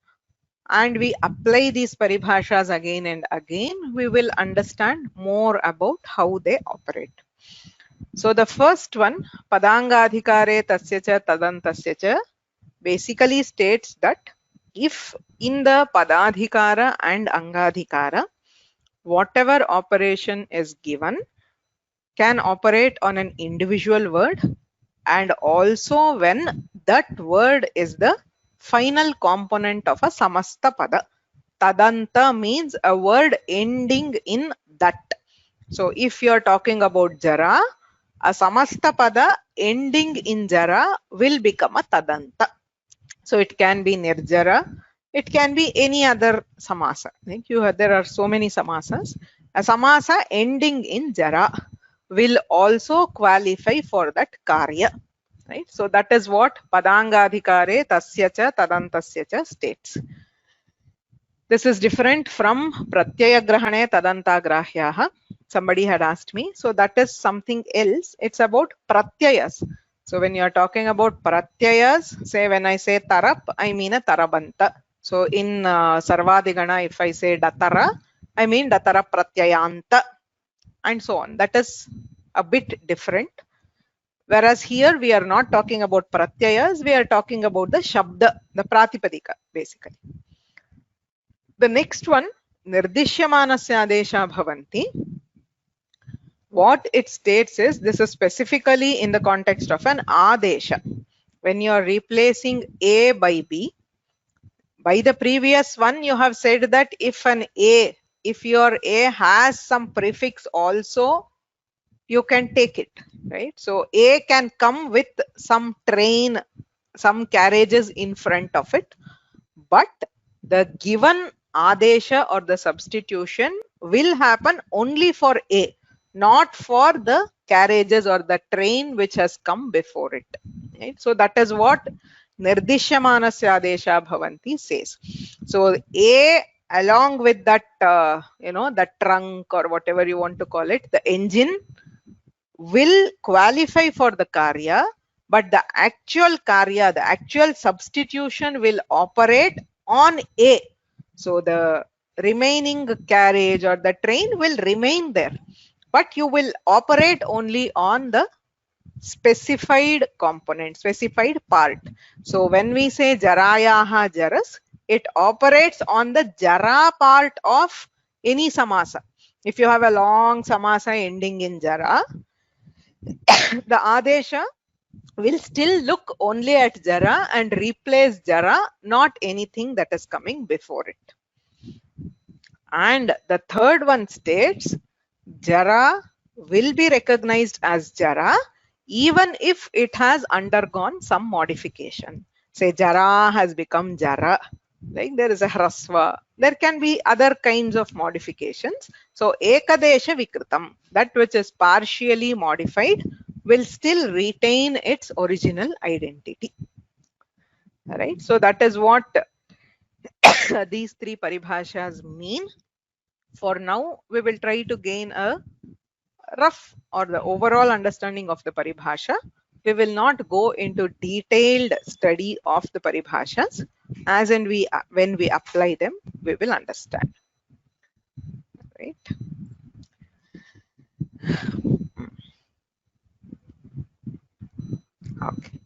and we apply these paribhashas again and again, we will understand more about how they operate. So the first one, padangadhikare tasya cha tadantasya cha, basically states that if in the padadhikara and angadhikara, whatever operation is given can operate on an individual word, and also when that word is the final component of a samasta pada. Tadanta means a word ending in that. So if you are talking about jara, a samasta pada ending in jara will become a tadanta. So it can be nirjara, it can be any other samasa. There are so many samasas. A samasa ending in jara will also qualify for that karya. Right? So that is what padangadhikare tasya cha tadantasya cha states. This is different from pratyaya grahane tadanta grahyaha. Somebody had asked me. So that is something else. It's about pratyayas. So when you are talking about pratyayas, say when I say tarap, I mean a tarabanta. So in Sarvadigana, if I say datara, I mean datara pratyayanta, and so on. That is a bit different. Whereas here we are not talking about pratyayas, we are talking about the shabda, the pratipadika, basically. The next one, nirdishyamanasya adesha bhavanti. What it states is, this is specifically in the context of an adesha. When you are replacing A by B, by the previous one you have said that if your A has some prefix also, you can take it, right? So A can come with some train, some carriages in front of it, but the given adesha or the substitution will happen only for A, not for the carriages or the train which has come before it. Right? So that is what nirdishyamanasya adesha bhavanti says. So A along with that, the trunk or whatever you want to call it, the engine will qualify for the karya, but the actual karya, the actual substitution will operate on A. So the remaining carriage or the train will remain there, but you will operate only on the specified component, specified part. So when we say jarayaha jaras, it operates on the jara part of any samasa. If you have a long samasa ending in jara, the adesha will still look only at jara and replace jara, not anything that is coming before it. And the third one states jara will be recognized as jara even if it has undergone some modification. Say jara has become jara, like there is a hrasva, there can be other kinds of modifications. So ekadesha vikritam, that which is partially modified, will still retain its original identity. All right, so that is what these three paribhashas mean. For now, we will try to gain a rough or the overall understanding of the paribhasha. We will not go into detailed study of the paribhashas. As in when we apply them, we will understand. Right? Okay.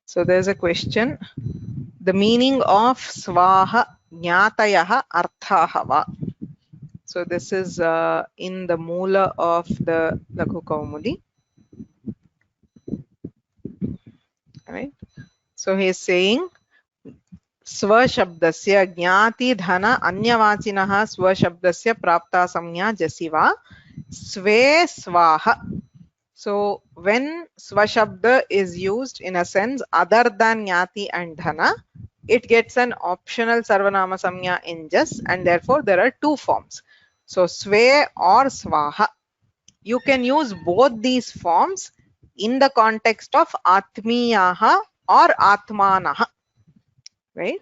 So there's a question. The meaning of swaha jnatayaha arthaha va. So this is in the Moola of the Laghu Kaumudi. Right? So he is saying स्वशब्दस्य ज्ञाति धन अन्यवाचिनः स्वशब्दस्य प्राप्ता संज्ञा जसिवा स्वे स्वाहा. So when swashabda is used in a sense other than jnati and dhana, it gets an optional sarvanama samnya in jas, and therefore there are two forms. So swe or swaha. You can use both these forms in the context of atmiyaha or atmanaha, right?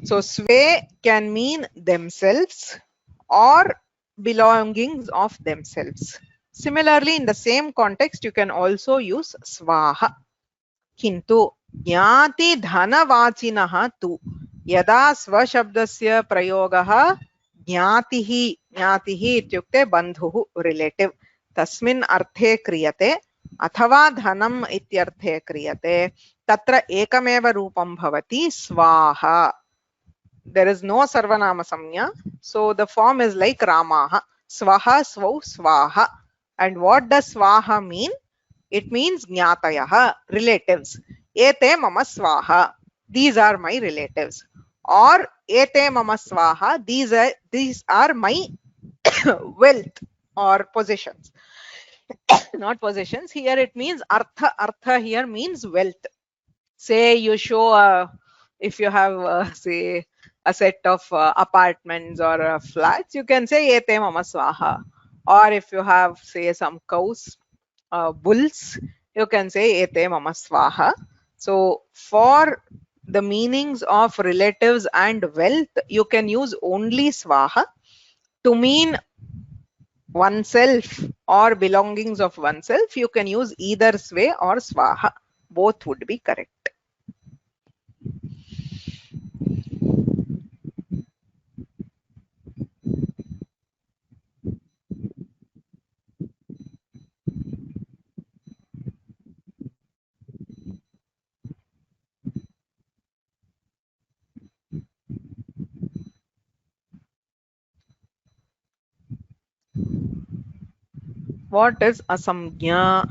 So swe can mean themselves or belongings of themselves. Similarly, in the same context, you can also use swaha. Kintu jnati dhanavachinaha tu yada swashabdasya prayogaha jnatihi ityukte bandhuhu relative tasmin arthe kriyate अथवा धनम इत्यर्थे क्रियते तत्र एकमेव रूपं भवति स्वाहा. There is no sarvanama samnya, so the form is like ramaha, swaha, svau, swaha. And what does swaha mean? It means jnatayaha, relatives. Ete mama swaha, these are my relatives. Or ete mama swaha, these are my wealth or possessions. Not possessions, here it means artha. Artha here means wealth. Say you show if you have say a set of apartments or flats, you can say ete mama swaha. Or if you have say some cows, bulls, you can say ete mama swaha. So for the meanings of relatives and wealth, you can use only swaha. To mean oneself or belongings of oneself, you can use either swe or swaha. Both would be correct. What is asamnya?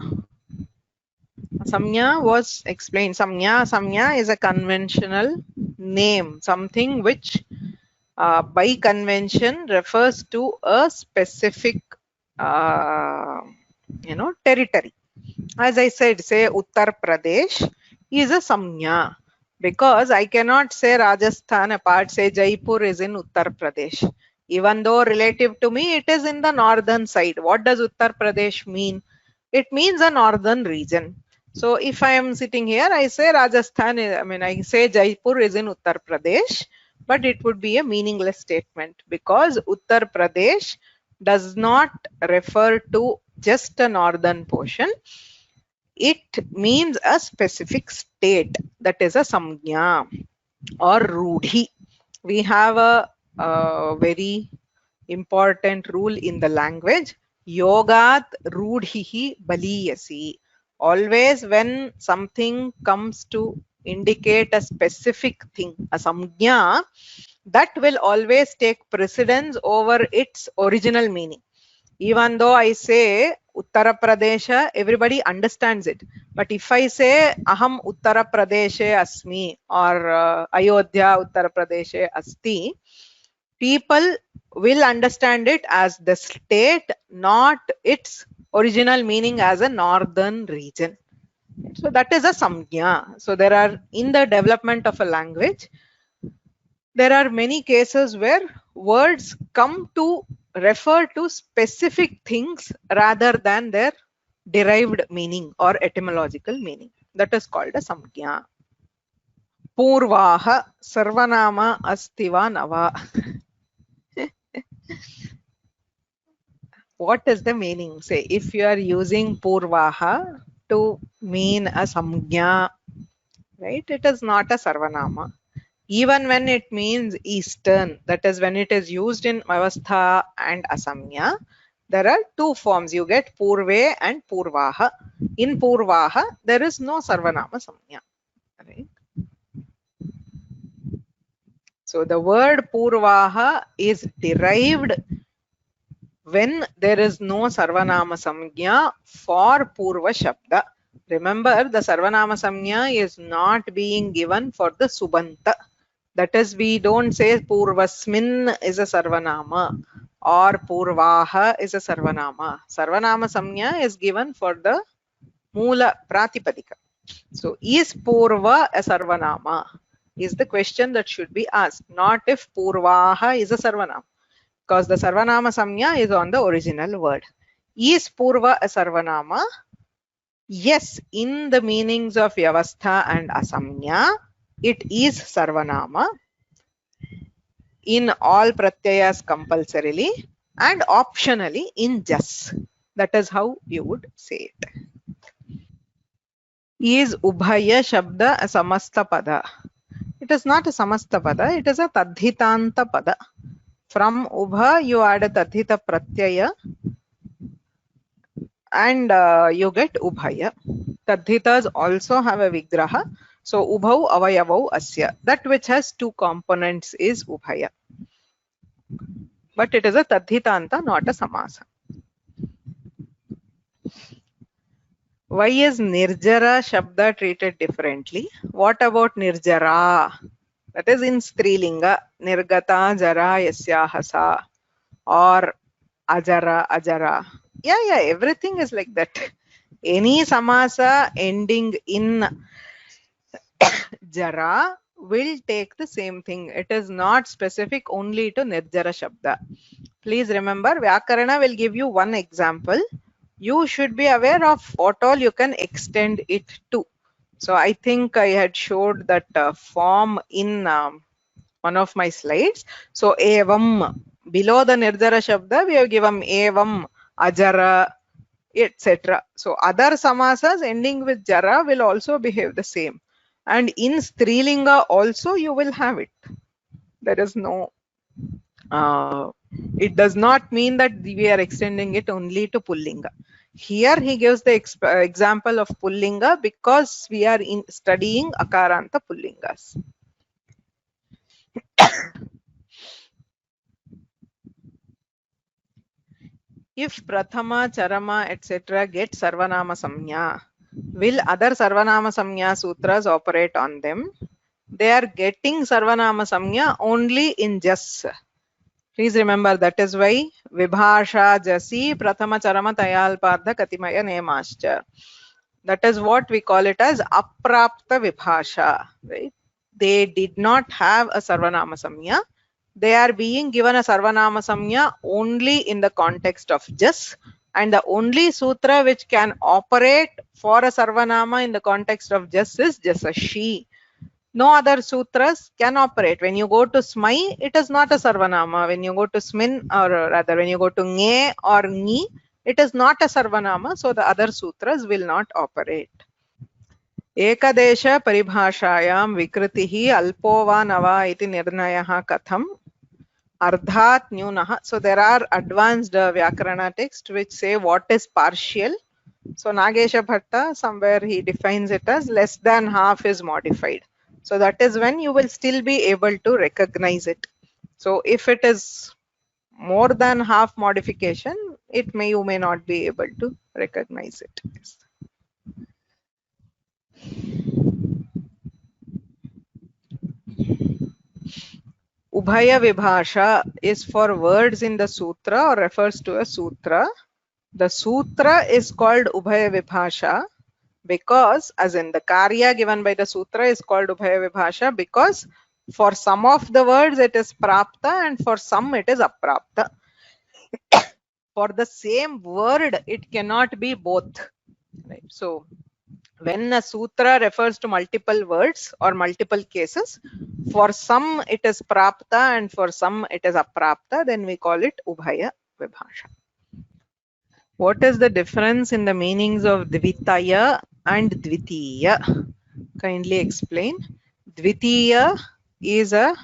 Asamnya was explained. Samnya is a conventional name, something which by convention refers to a specific territory. As I said, say Uttar Pradesh is a samnya, because I cannot say Rajasthan apart, say Jaipur is in Uttar Pradesh. Even though relative to me, it is in the northern side. What does Uttar Pradesh mean? It means a northern region. So if I am sitting here, I say Rajasthan, I say Jaipur is in Uttar Pradesh, but it would be a meaningless statement, because Uttar Pradesh does not refer to just a northern portion. It means a specific state, that is a samgya or rudhi. We have a very important rule in the language, yogat rudhihi baliyasi. Always when something comes to indicate a specific thing, a samgya, that will always take precedence over its original meaning. Even though I say Uttara Pradesh, everybody understands it. But if I say Aham Uttara Pradesh Asmi or Ayodhya Uttara Pradesh Asti, people will understand it as the state, not its original meaning as a northern region. So that is a samgya. So there are, in the development of a language, there are many cases where words come to refer to specific things rather than their derived meaning or etymological meaning. That is called a samgya. Purvaha sarvanama astiva nava. What is the meaning? Say if you are using purvaha to mean a samgya, right? It is not a sarvanama. Even when it means eastern, that is when it is used in Avastha and Asamya, there are two forms. You get Purve and Purvaha. In Purvaha, there is no Sarvanama Samya. Right? So the word Purvaha is derived when there is no Sarvanama Samya for Purva Shabda. Remember, the Sarvanama Samnya is not being given for the Subanta. That is, we don't say Purvasmin is a Sarvanama or Purvaha is a Sarvanama. Sarvanama Samnya is given for the Mula Pratipadika. So, is Purva a Sarvanama? Is the question that should be asked, not if Purvaha is a Sarvanama, because the Sarvanama Samnya is on the original word. Is Purva a Sarvanama? Yes, in the meanings of Vyavastha and Asamnya, it is Sarvanama in all pratyayas compulsorily and optionally in jas. That is how you would say it. Is Ubhaya Shabda a Samasta Pada? It is not a Samasta Pada, it is a Tadhitanta Pada. From Ubha, you add a Tadhita Pratyaya and you get Ubhaya. Tadhitas also have a Vigraha. So, Ubhau Avayavau Asya. That which has two components is Ubhaya. But it is a Tadhitanta, not a Samasa. Why is Nirjara Shabda treated differently? What about Nirjara? That is in Strilinga. Nirgata Jara Yasyahasa or Ajara Ajara. Yeah, everything is like that. Any Samasa ending in Jara will take the same thing. It is not specific only to Nirjara Shabda. Please remember, Vyakarana will give you one example. You should be aware of what all you can extend it to. So I think I had showed that form in one of my slides. So evam, below the Nirjara Shabda, we have given evam, ajara, etc. So other samasas ending with jara will also behave the same. And in Strilinga also you will have it. There is no, it does not mean that we are extending it only to Pullinga. Here he gives the example of Pullinga because we are studying Akaranta Pullingas. If Prathama, Charama, etc. get Sarvanama Samnya, will other Sarvanama Samnya sutras operate on them? They are getting Sarvanama Samnya only in jas. Please remember, that is why Vibhasha Jasi Prathama Charama Tayalpadha Katimaya Nemascha. That is what we call it as Aprapta Vibhasha. Right? They did not have a Sarvanama Samnya. They are being given a Sarvanama Samnya only in the context of jas, and the only sutra which can operate for a Sarvanama in the context of jas is Jasashi. No other sutras can operate. When you go to Smai, it is not a Sarvanama. When you go to Smin, or rather when you go to Nge or Ni, it is not a Sarvanama, so the other sutras will not operate. Ekadesha paribhashayam vikritihi alpo va nava iti nirnayaha katham ardhat nyunaha. So there are advanced Vyakarana texts which say what is partial. So Nagesha Bhatta, somewhere he defines it as less than half is modified. So that is when you will still be able to recognize it. So if it is more than half modification, it may, you may not be able to recognize it. Ubhaya Vibhasha is for words in the sutra or refers to a sutra. The sutra is called Ubhaya Vibhasha because, as in the karya given by the sutra is called Ubhaya Vibhasha because for some of the words it is prapta and for some it is aprapta. For the same word it cannot be both. Right? So when a sutra refers to multiple words or multiple cases, for some it is prapta and for some it is aprapta, then we call it Ubhaya Vibhasha. What is the difference in the meanings of Dvitaya and Dvitiya? Kindly explain. Dvitiya is a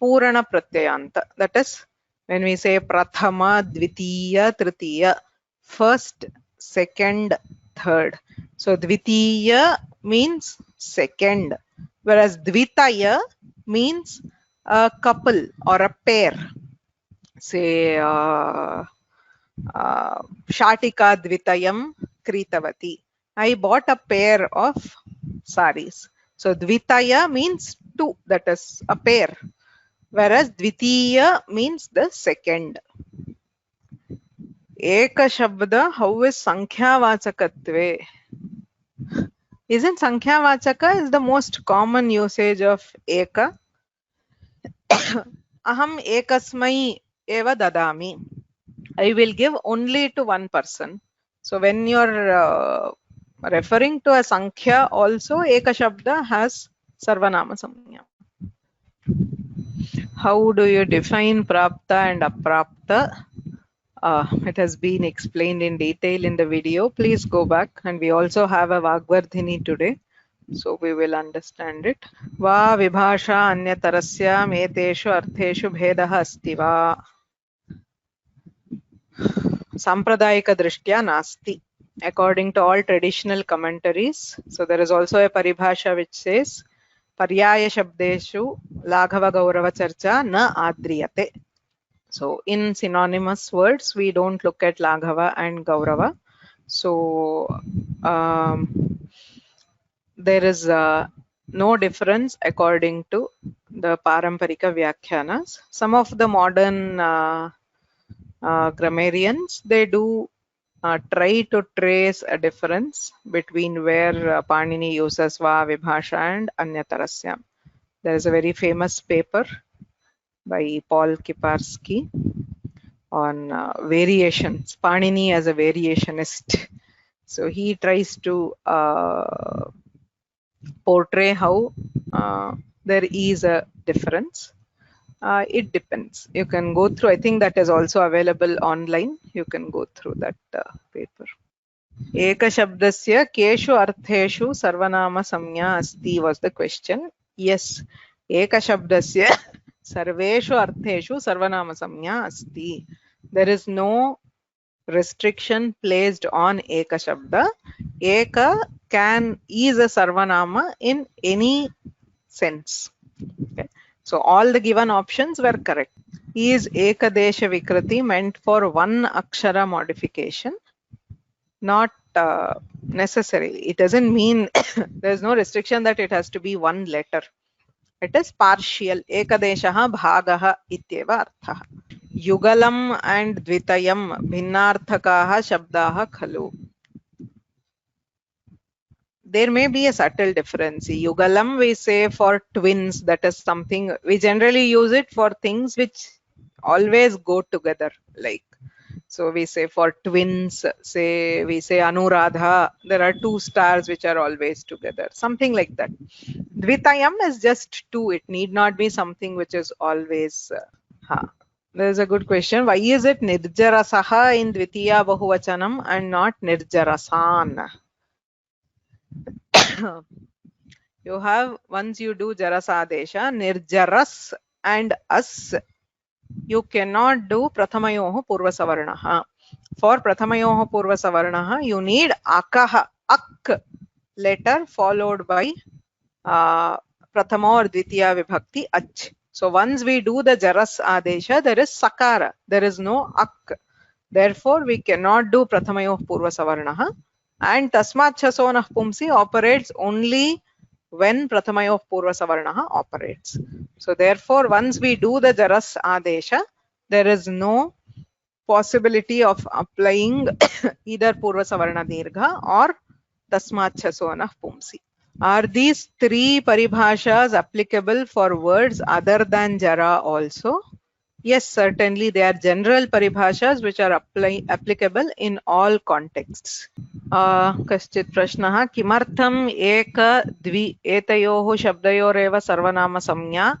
Purana Pratyayanta. That is, when we say Prathama, Dvitiya, Tritiya, first, second, third. So Dvitiya means second, whereas Dvitaya means a couple or a pair. Say Shatika Dvitayam Kritavati. I bought a pair of saris. So dvitaya means two, that is a pair, whereas dvitiya means the second. Eka shabda, how is sankhya-vachakatve? Isn't sankhya-vachaka is the most common usage of eka? Aham ekasmai eva dadami. I will give only to one person. So when you're referring to a sankhya, also eka shabda has sarvanama samnya. How do you define prapta and aprapta? It has been explained in detail in the video. Please go back, and we also have a Vagvardhini today, so we will understand it. Va vibhasha anyatarasya meteshu artheshu bhedah asti va? Sampradayika drishtya nasti. According to all traditional commentaries, so there is also a paribhasha which says paryaya shabdeshu laghava gaurava charcha na adriyate. So in synonymous words, we don't look at Laghava and Gaurava. So there is no difference according to the Paramparika Vyakhyanas. Some of the modern grammarians, they do try to trace a difference between where Panini uses Va, Vibhasha and Anyatarasya. There is a very famous paper by Paul Kiparsky on variations, Panini as a variationist. So he tries to portray how there is a difference. It depends. You can go through, I think that is also available online. You can go through that paper. Eka shabdasya keshu artheshu sarvanama samnya asti was the question. Yes, Eka shabdasya sarveshu artheshu sarvanama samnya asti. There is no restriction placed on Eka Shabda. Eka is a Sarvanama in any sense. Okay. So all the given options were correct. Is Ekadesha Vikriti meant for one Akshara modification? Not necessarily. It doesn't mean there is no restriction that it has to be one letter. It is partial. Ekadeshaha bhagaha ityeva arthaha. Yugalam and Dvitayam bhinnarthakaha shabdaha khalu. There may be a subtle difference. Yugalam we say for twins, that is something we generally use it for things which always go together. Like, so we say for twins, say we say Anuradha, there are two stars which are always together, something like that. Dvitayam is just two. It need not be something which is always. There is a good question. Why is it nirjarasaha in Dvitiya Bahuvachanam and not nirjarasan? You have, once you do Jarasadesha, nirjaras and as, you cannot do Prathamayoho Purvasavarnaha. For Prathamayoho Purvasavarnaha, you need akaha, ak letter followed by Prathama or Dvitiya Vibhakti ach. So once we do the Jaras Adesha, there is Sakara, there is no Ak. Therefore, we cannot do Prathamayoh Purva Savarnaha. And Tasmat Chasonah Pumsi operates only when Prathamayoh Purva Savarnaha operates. So therefore, once we do the Jaras Adesha, there is no possibility of applying either Purva Savarna Dirgha or Tasmat Chasonah Pumsi. Are these three paribhashas applicable for words other than Jara also? Yes, certainly they are general paribhashas which are applicable in all contexts. Kaschit prashnaha kimartham eka dvi etayoho shabdayoreva sarvanama samnya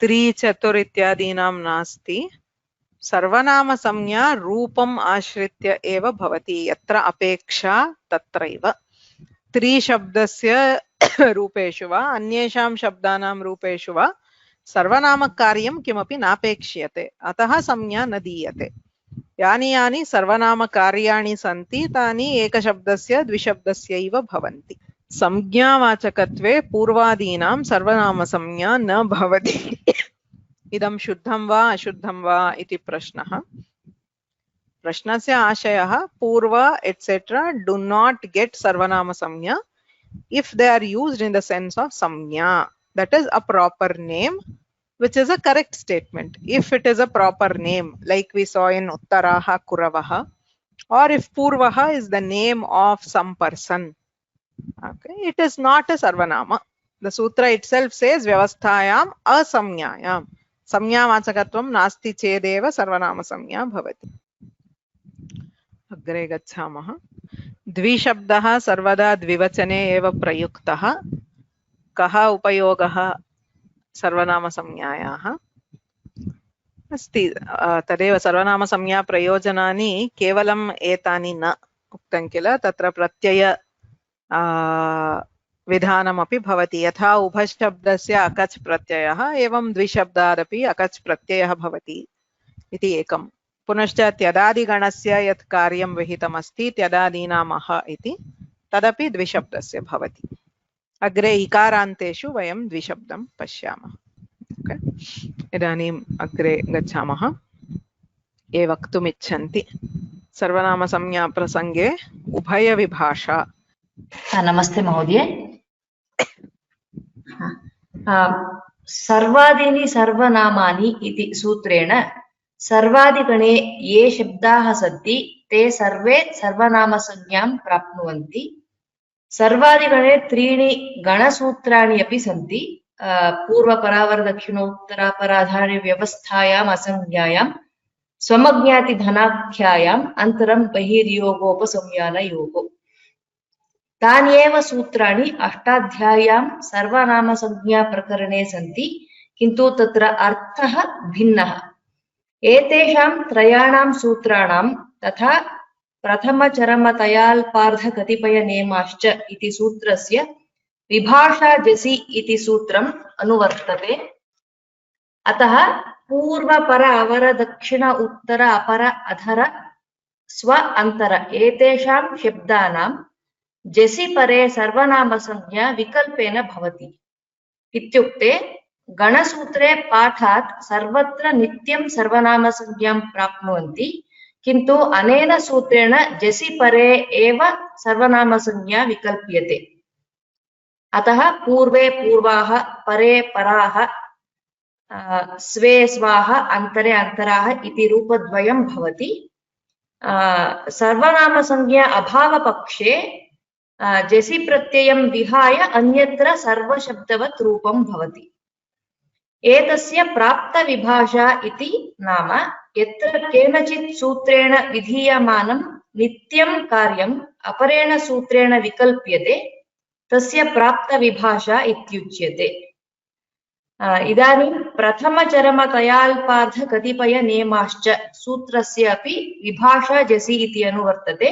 tri chatur ityadinam nasti sarvanama samnya rupam ashritya eva bhavati yatra apeksha tatraiva. Tri shabdasya रूपेषु वा अन्येषां शब्दानां रूपेषु वा सर्वनामकार्यं किमपि नापेक्ष्यते अतः संज्ञा न दीयते. यानि यानि सर्वनामकार्याणि सन्ति तानि एकशब्दस्य द्विशब्दस्यैव भवन्ति. संज्ञावाचकत्वे पूर्वादीनां सर्वनामसंज्ञा न भवति. इदं शुद्धं वा अशुद्धं वा इति प्रश्नः. प्रश्नस्य आशयः पूर्व etc. do not get sarvanama samnya if they are used in the sense of samnya, that is a proper name, which is a correct statement. If it is a proper name, like we saw in Uttaraha Kuravaha, or if Purvaha is the name of some person, okay, it is not a sarvanama. The sutra itself says vyavasthayam asamnyayam samnyavachakatvam nasti chedeva sarvanama samnya bhavati. अग्रे गच्छामः. द्विशब्दः सर्वदा द्विवचने एव प्रयुक्तः. कः उपयोगः सर्वनामसंज्ञायाः? अस्ति, तदेव सर्वनामसंज्ञा प्रयोजनानि केवलम् एतानि न उक्तं किल, तत्र प्रत्यय विधानमपि भवति. यथा उभशब्दस्य अकच् प्रत्ययः, एवं द्विशब्दादपि अकच् प्रत्ययः भवति इति एकम्. पुनश्च त्यदादिगणस्य यत् कार्यं विहितमस्ति त्यदादीनामः इति, तदपि द्विशब्दस्य भवति. अग्रे इकारान्तेषु वयं द्विशब्दं पश्यामः. इदानीम् अग्रे गच्छामः. ये वक्तुमिच्छन्ति सर्वनामसंज्ञा प्रसङ्गे उभयविभाषा. नमस्ते महोदय. सर्वादीनि सर्वनामानि इति सूत्रेण सर्वादिगणे ये शब्दाः सन्ति ते सर्वे सर्वनामसंज्ञां प्राप्नुवन्ति. सर्वादिगणे त्रीणि गणसूत्राणि अपि सन्ति. पूर्वपरावरदक्षिणोत्तरापराधानि व्यवस्थायाम् असंज्ञायां स्वमज्ञातिधनाख्यायाम् अन्तरं बहिर्योगोपसंज्ञानयोगो. तान्येव सूत्राणि अष्टाध्याय्यां सर्वनामसंज्ञा प्रकरणे सन्ति, किन्तु तत्र अर्थः भिन्नः. एतेषां त्रयाणां सूत्राणां तथा प्रथमचरमतयाल्पार्धकतिपयनेमाश्च इति सूत्रस्य विभाषाजसि इति सूत्रम् अनुवर्तते. अतः पूर्वपर अवर दक्षिण उत्तर अपर अधर स्व अंतर एतेषां शब्दानां जसि परे सर्वनामसंज्ञा विकल्पेन भवति. इत्युक्ते गणसूत्रे पाठात् सर्वत्र नित्यं सर्वनामसंज्ञां प्राप्नुवन्ति, किन्तु अनेन सूत्रेण जसि परे एव सर्वनामसंज्ञा विकल्प्यते. अतः पूर्वे पूर्वाः, परे पराः, स्वे स्वाः, अन्तरे अन्तराः इति रूपद्वयं भवति. सर्वनामसंज्ञा अभावपक्षे जसि प्रत्ययं विहाय अन्यत्र सर्वशब्दवत् रूपं भवति. एतस्य प्राप्तविभाषा इति नाम यत्र केनचित् सूत्रेण विधीयमानं नित्यं कार्यम् अपरेण सूत्रेण विकल्प्यते तस्य प्राप्तविभाषा इत्युच्यते. इदानीं प्रथमचरमतयाल्पार्धकतिपयनेमाश्च सूत्रस्य अपि विभाषा जसि इति अनुवर्तते.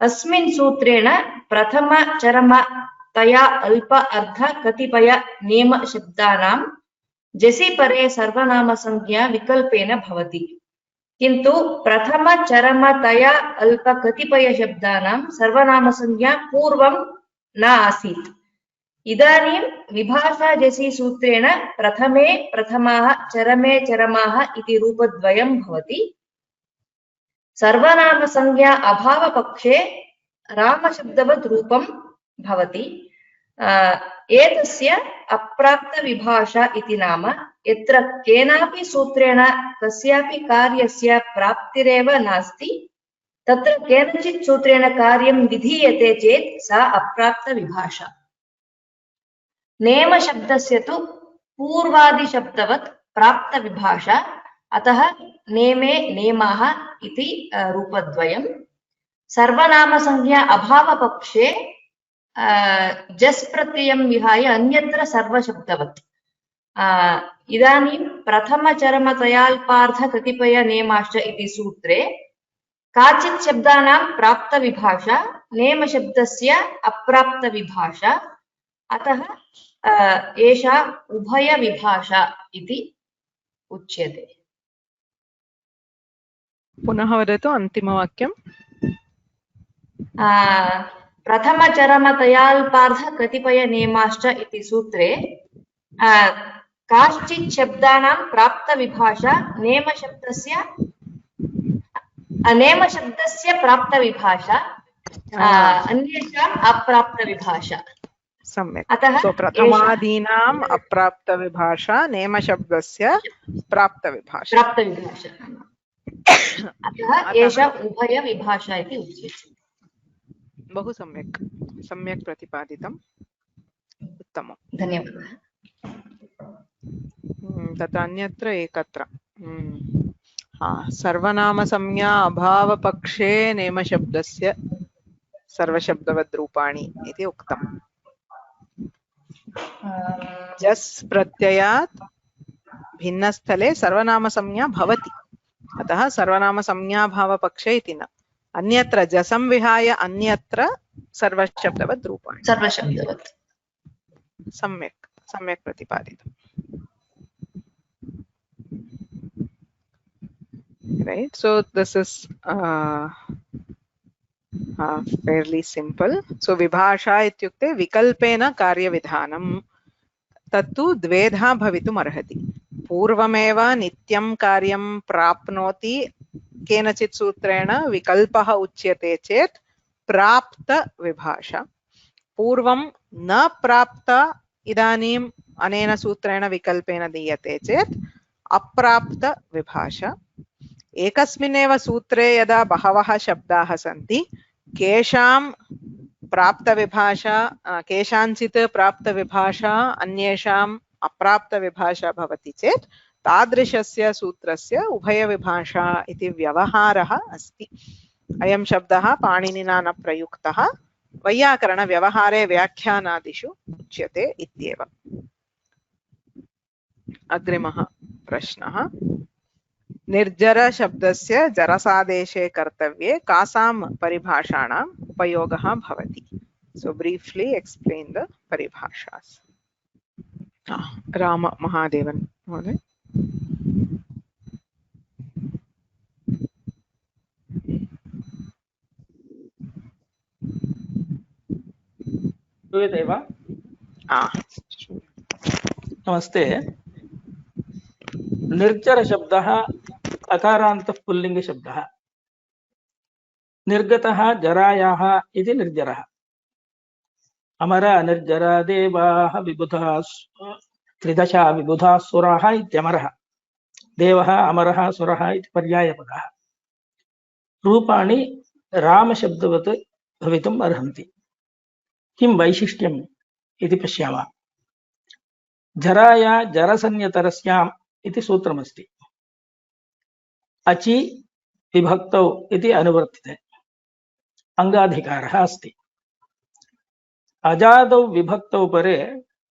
अस्मिन् सूत्रेण प्रथमचरमतया अल्प अर्ध कतिपय नेम शब्दानां जसि परे सर्वनामसंज्ञा विकल्पेन भवति, किन्तु प्रथमचरमतया अल्प कतिपय शब्दानां सर्वनामसंज्ञा पूर्वं न आसीत्. इदानीं विभाषा जसि सूत्रेण प्रथमे प्रथमाः, चरमे चरमाः इति रूपद्वयं भवति. सर्वनामसंज्ञा अभावपक्षे रामशब्दवत् रूपं भवति. एतस्य अप्राप्तविभाषा इति नाम यत्र केनापि सूत्रेण कस्यापि कार्यस्य प्राप्तिरेव नास्ति, तत्र केनचित् सूत्रेण कार्यं विधीयते चेत् सा अप्राप्तविभाषा. नेमशब्दस्य तु पूर्वादिशब्दवत् प्राप्तविभाषा. अतः नेमे नेमाः इति रूपद्वयं. सर्वनामसंज्ञा अभावपक्षे जस् प्रत्ययं विहाय अन्यत्र सर्वशब्दवत्. इदानीं प्रथमचरमतयाल्पार्धकतिपयनेमाश्च इति सूत्रे काचित् शब्दानां प्राप्तविभाषा, नेमशब्दस्य अप्राप्तविभाषा. अतः एषा उभयविभाषा इति उच्यते. पुनः वदतु अन्तिमवाक्यम्. प्रथमचरमतयाल्पार्धकतिपयनेमाश्च इति सूत्रे काश्चित् शब्दानां प्राप्तविभाषा नेमशब्दस्य नेमशब्दस्य प्राप्तविभाषा अन्येषाम् अप्राप्तविभाषा सम्यक् अतः सो प्रथमादीनाम् अप्राप्तविभाषा नेमशब्दस्य प्राप्तविभाषा प्राप्तविभाषा अतः एषा उभयविभाषा इति उच्यते बहु सम्यक् सम्यक् प्रतिपादितम् उत्तमम् धन्यवादः तत् अन्यत्र एकत्र सर्वनामसंज्ञा अभावपक्षे नेमशब्दस्य सर्वशब्दवद्रूपाणि इति उक्तम् जस् प्रत्ययात् भिन्नस्थले सर्वनामसंज्ञा भवति अतः सर्वनामसंज्ञाभावपक्षे इति न अन्यत्र जसं विहाय अन्यत्र सर्वशब्दवद्रूपाणि सर्वशब्दवत् सम्यक् सम्यक् प्रतिपादितम् right so this is fairly simple so vibhasha ityukte vikalpena karyavidhanam tattu dvedha bhavitum arhati पूर्वमेव नित्यं कार्यं प्राप्नोति केनचित् सूत्रेण विकल्पः उच्यते चेत् प्राप्त विभाषा पूर्वं न प्राप्त इदानीम् अनेन सूत्रेण विकल्पेन दीयते चेत् अप्राप्त विभाषा एकस्मिन्नेव सूत्रे यदा बहवः शब्दाः सन्ति केषां प्राप्तविभाषा केषाञ्चित् प्राप्तविभाषा अन्येषाम् अप्राप्तविभाषा भवति चेत् तादृशस्य सूत्रस्य उभयविभाषा इति व्यवहारः अस्ति अयं शब्दः पाणिनिना न प्रयुक्तः वैयाकरणव्यवहारे व्याख्यानादिषु उच्यते इत्येव अग्रिमः प्रश्नः निर्जर शब्दस्य जरसादेशे कर्तव्ये कासां परिभाषाणाम् उपयोगः भवति सो ब्रीफ्ली एक्सप्लेन द परिभाषास् राम महादेवन महोदय श्रूयते वा नमस्ते निर्जर शब्दः अकारान्तः पुल्लिङ्गशब्दः निर्गतः जरायाः इति निर्जरः अमर निर्जरा देवाः विबुधाः त्रिदशा विबुधाः सुराः इत्यमरः देवः अमरः सुरः इति पर्यायपदः रूपाणि रामशब्दवत् भवितुम् अर्हन्ति किं वैशिष्ट्यम् इति पश्यामः जराया जरसंज्ञतरस्याम् इति सूत्रमस्ति अचि विभक्तौ इति अनुवर्तिते अंगाधिकारः अस्ति अजादौ विभक्तौ परे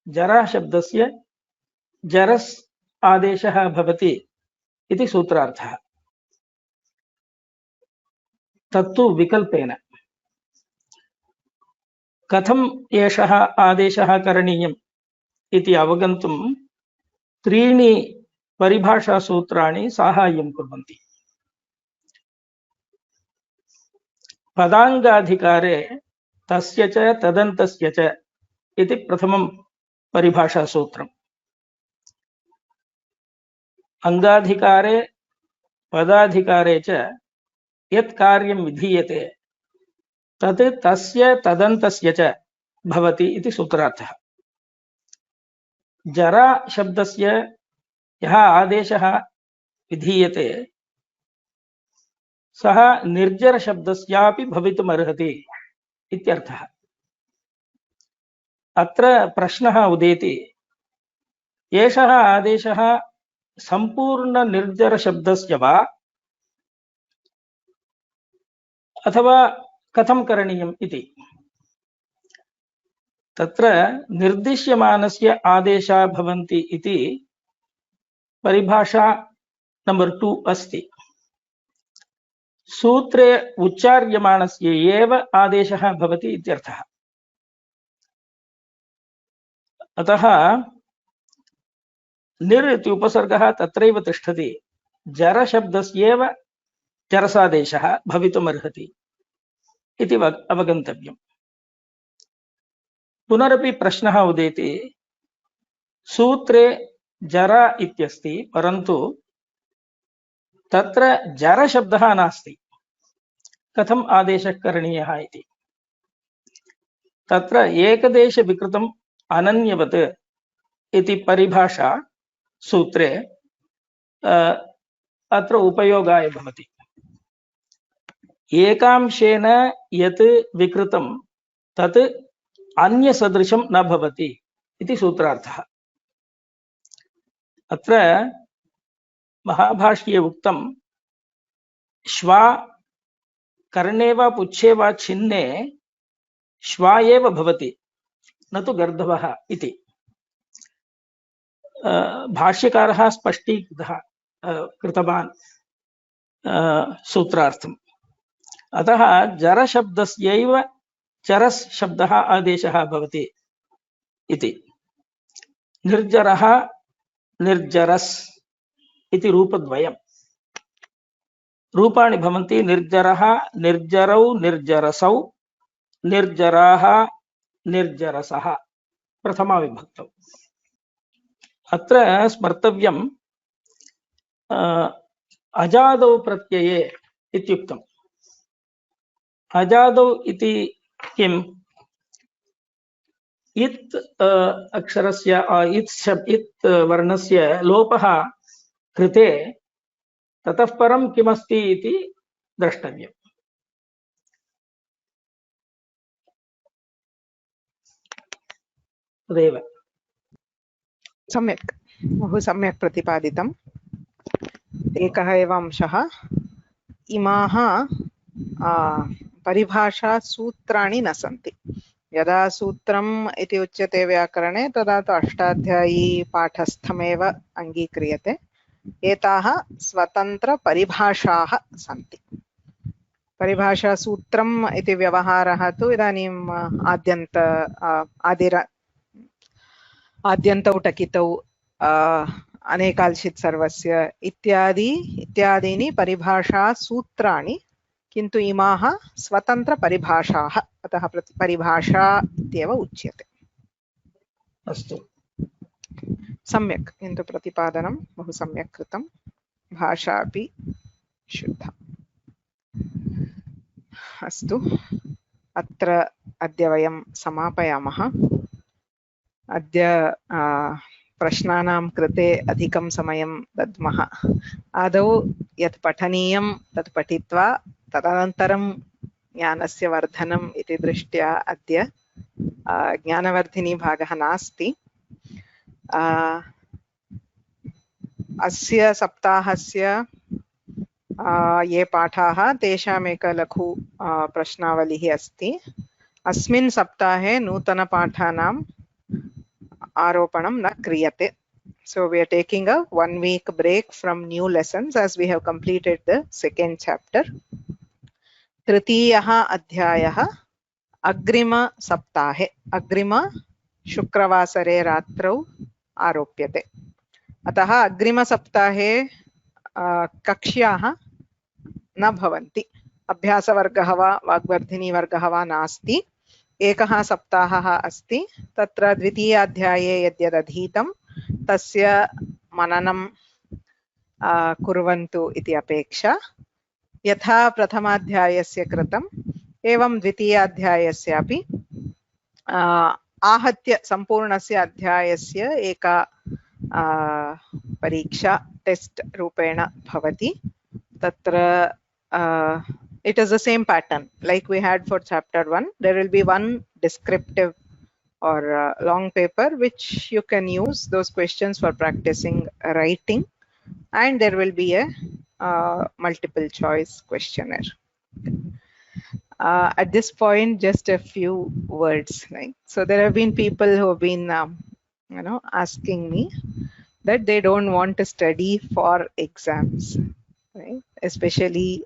जरा शब्दस्य जरस् आदेशः भवति इति सूत्रार्थः तत्तु विकल्पेन कथम् एषः आदेशः करणीयम् इति अवगन्तुं त्रीणि परिभाषासूत्राणि साहाय्यं कुर्वन्ति पदाङ्गाधिकारे तस्य च तदन्तस्य च इति प्रथमं परिभाषासूत्रम् अंगाधिकारे पदाधिकारे च यत् कार्यं विधीयते तत् तस्य तदन्तस्य च भवति इति सूत्रार्थः जरा शब्दस्य यः आदेशः विधीयते सः निर्जर शब्दस्यापि भवितुमर्हति इत्यर्थः अत्र प्रश्नः उदेति एषः आदेशः सम्पूर्ण निर्जर शब्दस्य वा अथवा कथं करणीयम् इति तत्र निर्दिश्यमानस्य आदेशः भवन्ति इति परिभाषा नंबर 2 अस्ति सूत्रे उच्चार्यमाणस्य एव आदेशः भवति इत्यर्थः अतः निर् इति उपसर्गः तत्रैव तिष्ठति जर शब्दस्येव जरसादेशः भवितुमर्हति इति अवगन्तव्यम् पुनरपि प्रश्नः उदेति सूत्रे जरा इत्यस्ति परन्तु तत्र जर शब्दः नास्ति कथम् आदेशः करणीयः इति। तत्र एकदेशविकृतम् अनन्यवत् इति परिभाषा सूत्रे अत्र उपयोगाय भवति। एकांशेन यत् विकृतं तत् अन्यसदृशं न भवति इति सूत्रार्थः। अत्र महाभाष्ये उक्तं श्वा कर्णे वा पुच्छे वा छिन्ने श्वा एव भवति न तु गर्दभः इति भाष्यकारः स्पष्टीकृतवान् सूत्रार्थम्। अतः जरशब्दस्यैव चरस् शब्दः आदेशः भवति इति। निर्जरः निर्जरस् इति रूपद्वयम्। रूपाणि भवन्ति निर्जरः निर्जरौ निर्जरसौ निर्जराः निर्जरसः प्रथमा विभक्तौ। अत्र स्मर्तव्यम् अजादौ प्रत्यये इत्युक्तम्। अजादौ इति किम्? इत् अक्षरस्य इत् वर्णस्य लोपः कृते ततः परं किमस्ति इति द्रष्टव्यम्। तदेव। सम्यक्, बहु सम्यक् प्रतिपादितम्। एकः एव अंशः, इमाः परिभाषा सूत्राणि न सन्ति। यदा सूत्रम् इति उच्यते व्याकरणे तदा तु अष्टाध्यायी पाठस्थमेव अङ्गीक्रियते। एताः स्वतन्त्रपरिभाषाः सन्ति। परिभाषासूत्रम् इति व्यवहारः तु इदानीम् आद्यन्तौ टकितौ अनेकाल्शित् सर्वस्य इत्यादीनि परिभाषासूत्राणि, किन्तु इमाः स्वतन्त्रपरिभाषाः, अतः परिभाषा इत्येव उच्यते। अस्तु, सम्यक्, किन्तु प्रतिपादनं बहु सम्यक् कृतं, भाषा अपि शुद्धा। अस्तु, अत्र अद्य वयं समापयामः। अद्य प्रश्नानां कृते अधिकं समयं दद्मः। आदौ यत् पठनीयं तत् पठित्वा तदनन्तरं ज्ञानस्य वर्धनम् इति दृष्ट्या अद्य ज्ञानवर्धिनी भागः नास्ति। अस्य सप्ताहस्य ये पाठाः तेषाम् एकः लघु प्रश्नावलिः अस्ति। अस्मिन् सप्ताहे नूतनपाठानां आरोपणं न क्रियते. So we are taking a 1 week break from new lessons as we have completed the second chapter. तृतीयः अध्यायः अग्रिम सप्ताहे, अग्रिम शुक्रवासरे रात्रौ आरोप्यते। अतः अग्रिम सप्ताहे कक्ष्याः न भवन्ति। अभ्यासवर्गः वा वाग्वर्धिनीवर्गः वा नास्ति। एकः सप्ताहः अस्ति। तत्र द्वितीयाध्याये यद्यदधीतं तस्य मननं कुर्वन्तु इति अपेक्षा। यथा प्रथमाध्यायस्य कृतम् एवं द्वितीयाध्यायस्यापि आहत्य सम्पूर्णस्य अध्यायस्य एका परीक्षा टेस्ट रूपेण भवति। तत्र it is the same pattern like we had for chapter 1. There will be one descriptive or long paper which you can use those questions for practicing writing, and there will be a multiple choice questionnaire. At this point, just a few words. Right? So there have been people who have been asking me that they don't want to study for exams, right? Especially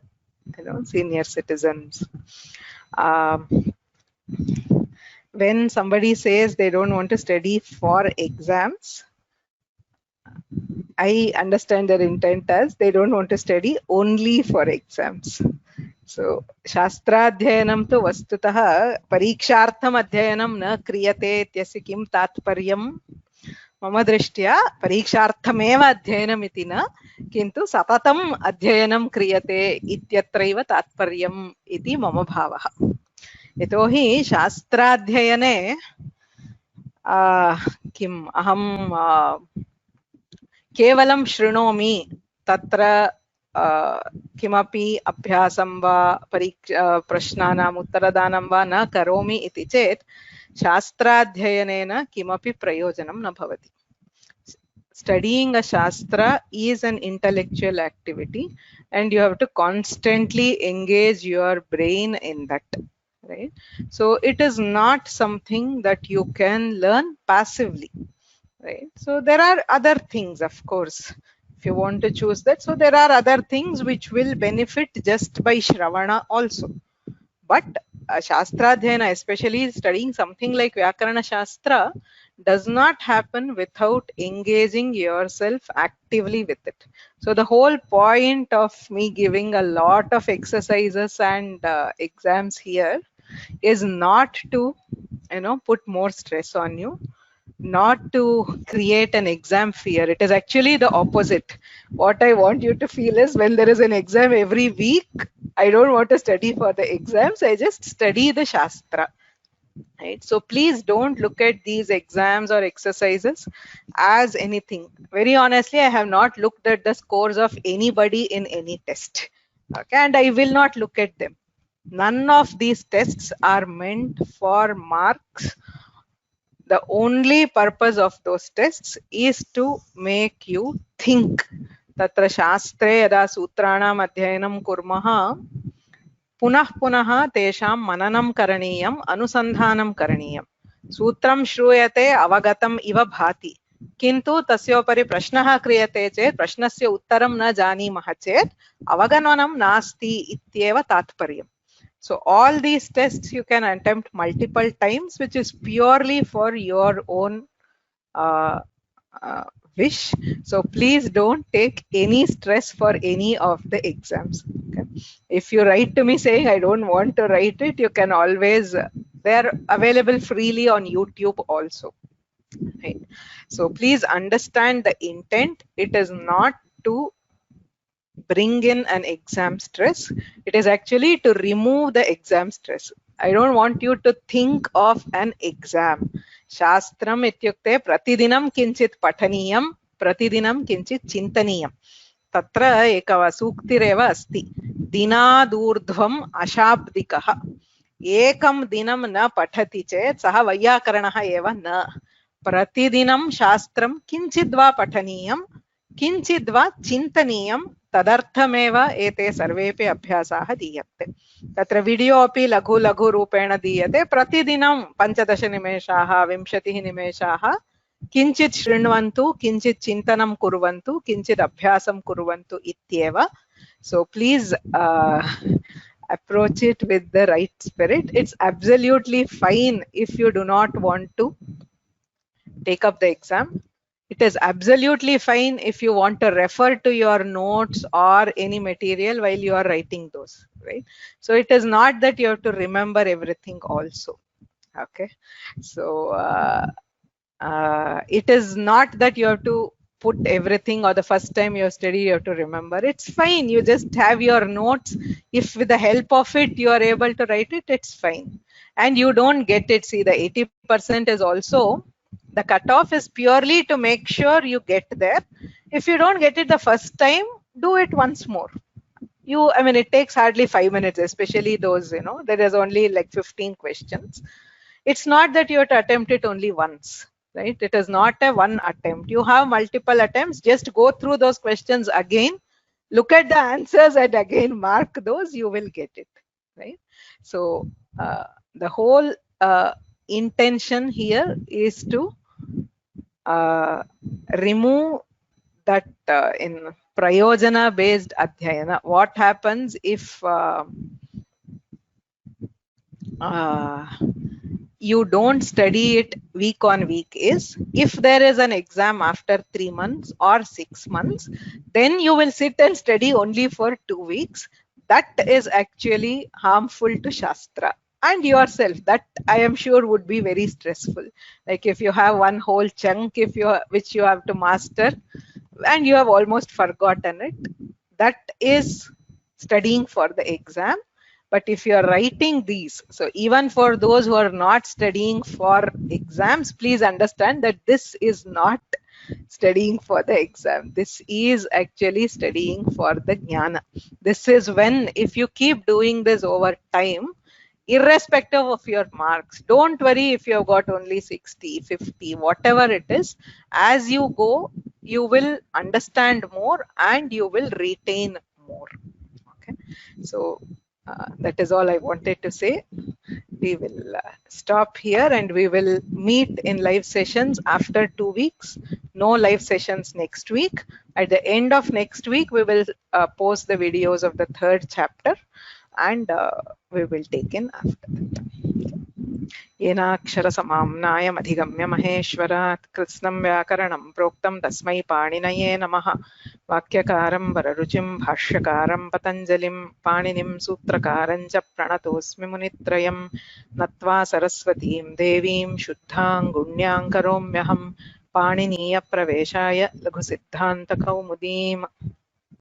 senior citizens. When somebody says they don't want to study for exams, I understand their intent as they don't want to study only for exams. So शास्त्राध्ययनं तु वस्तुतः परीक्षार्थम् अध्ययनं न क्रियते इत्यस्य किं तात्पर्यं मम दृष्ट्या परीक्षार्थमेव अध्ययनमिति न किन्तु सततम् अध्ययनं क्रियते इत्यत्रैव तात्पर्यम् इति मम भावः। यतोहि शास्त्राध्ययने किम् अहं केवलं शृणोमि तत्र किमपि अभ्यासं वा प्रश्नानाम् उत्तरदानं वा न करोमि इति चेत् शास्त्राध्ययनेन किमपि प्रयोजनं न भवति. Studying a shastra is an intellectual activity and you have to constantly engage your brain in that, right? So it is not something that you can learn passively, right? So there are other things, of course, if you want to choose that. So there are other things which will benefit just by Shravana also. But Shastradhyana, especially studying something like Vyakarana Shastra, does not happen without engaging yourself actively with it. So the whole point of me giving a lot of exercises and exams here is not to, put more stress on you, not to create an exam fear. It is actually the opposite. What I want you to feel is when there is an exam every week, I don't want to study for the exams, I just study the Shastra. Right? So please don't look at these exams or exercises as anything. Very honestly, I have not looked at the scores of anybody in any test. Okay, and I will not look at them. None of these tests are meant for marks. The only purpose of those tests is to make you think. Tatra shastre yada sutranam adhyayanam kurmaha पुनः पुनः तेषां मननं करणीयम्, अनुसन्धानं करणीयं. सूत्रं श्रूयते अवगतम् इव भाति, किन्तु तस्योपरि प्रश्नः क्रियते चेत् प्रश्नस्य उत्तरं न जानीमः चेत् अवगमनं नास्ति इत्येव तात्पर्यम्. So all these tests you can attempt multiple times, which is purely for your own wish. So please don't take any stress for any of the exams. Okay? If you write to me saying I don't want to write it, you can always, they're available freely on YouTube also. Right? So please understand the intent. It is not to bring in an exam stress. It is actually to remove the exam stress. I don't want you to think of an exam. Shastram ityukte pratidinam kinchit pathaniyam, pratidinam kinchit chintaniyam. Tatra ekava suktireva asti. Dinadurdhvam ashabdikaha. Ekam dinam na pathati chet saha vayyakaranaha eva na. Pratidinam shastram kinchidva pathaniyam, kinchidva chintaniyam. तदर्थमेव एते सर्वेपि अभ्यासाः दीयन्ते. तत्र video अपि लघु लघु रूपेण दीयते. प्रतिदिनं 15 निमेषाः 20 निमेषाः किञ्चित् शृण्वन्तु, किञ्चित् चिन्तनं कुर्वन्तु, किञ्चित् अभ्यासं कुर्वन्तु इत्येव. So please approach it with the right spirit. It's absolutely fine if you do not want to take up the exam. It is absolutely fine if you want to refer to your notes or any material while you are writing those, right? So it is not that you have to remember everything also. Okay, so it is not that you have to put everything, or the first time you study you have to remember. It's fine, you just have your notes. If with the help of it you are able to write it, it's fine. And you don't get it. See, the 80% is also, the cutoff is purely to make sure you get there. If you don't get it the first time, do it once more. I mean, it takes hardly 5 minutes, especially those, there is only like 15 questions. It's not that you have to attempt it only once, right? It is not a one attempt. You have multiple attempts. Just go through those questions again, look at the answers and again mark those, you will get it, right? So the whole intention here is to remove that in prayojana based adhyayana. What happens if you don't study it week on week is, if there is an exam after 3 months or 6 months, then you will sit and study only for 2 weeks. That is actually harmful to Shastra. and yourself. That I am sure would be very stressful. Like if you have one whole chunk, which you have to master, and you have almost forgotten it, that is studying for the exam. But if you are writing these, so even for those who are not studying for exams, please understand that this is not studying for the exam. This is actually studying for the jnana. This is when, if you keep doing this over time, irrespective of your marks, don't worry if you have got only 60, 50, whatever it is, as you go, you will understand more and you will retain more. Okay, so that is all I wanted to say. We will stop here and we will meet in live sessions after 2 weeks. No live sessions next week. At the end of next week, we will post the videos of the 3rd chapter and we will take in after that. येनाक्षरसमाम्नायम् अधिगम्य महेश्वरात् कृत्स्नं व्याकरणं प्रोक्तं तस्मै पाणिनये नमः। वाक्यकारं वररुचिं भाष्यकारं पतञ्जलिं पाणिनिं सूत्रकारं च प्रणतोऽस्मि मुनित्रयं। नत्वा सरस्वतीं देवीं शुद्धां गुण्यां करोम्यहं पाणिनीयप्रवेशाय लघुसिद्धान्तकौमुदीम्।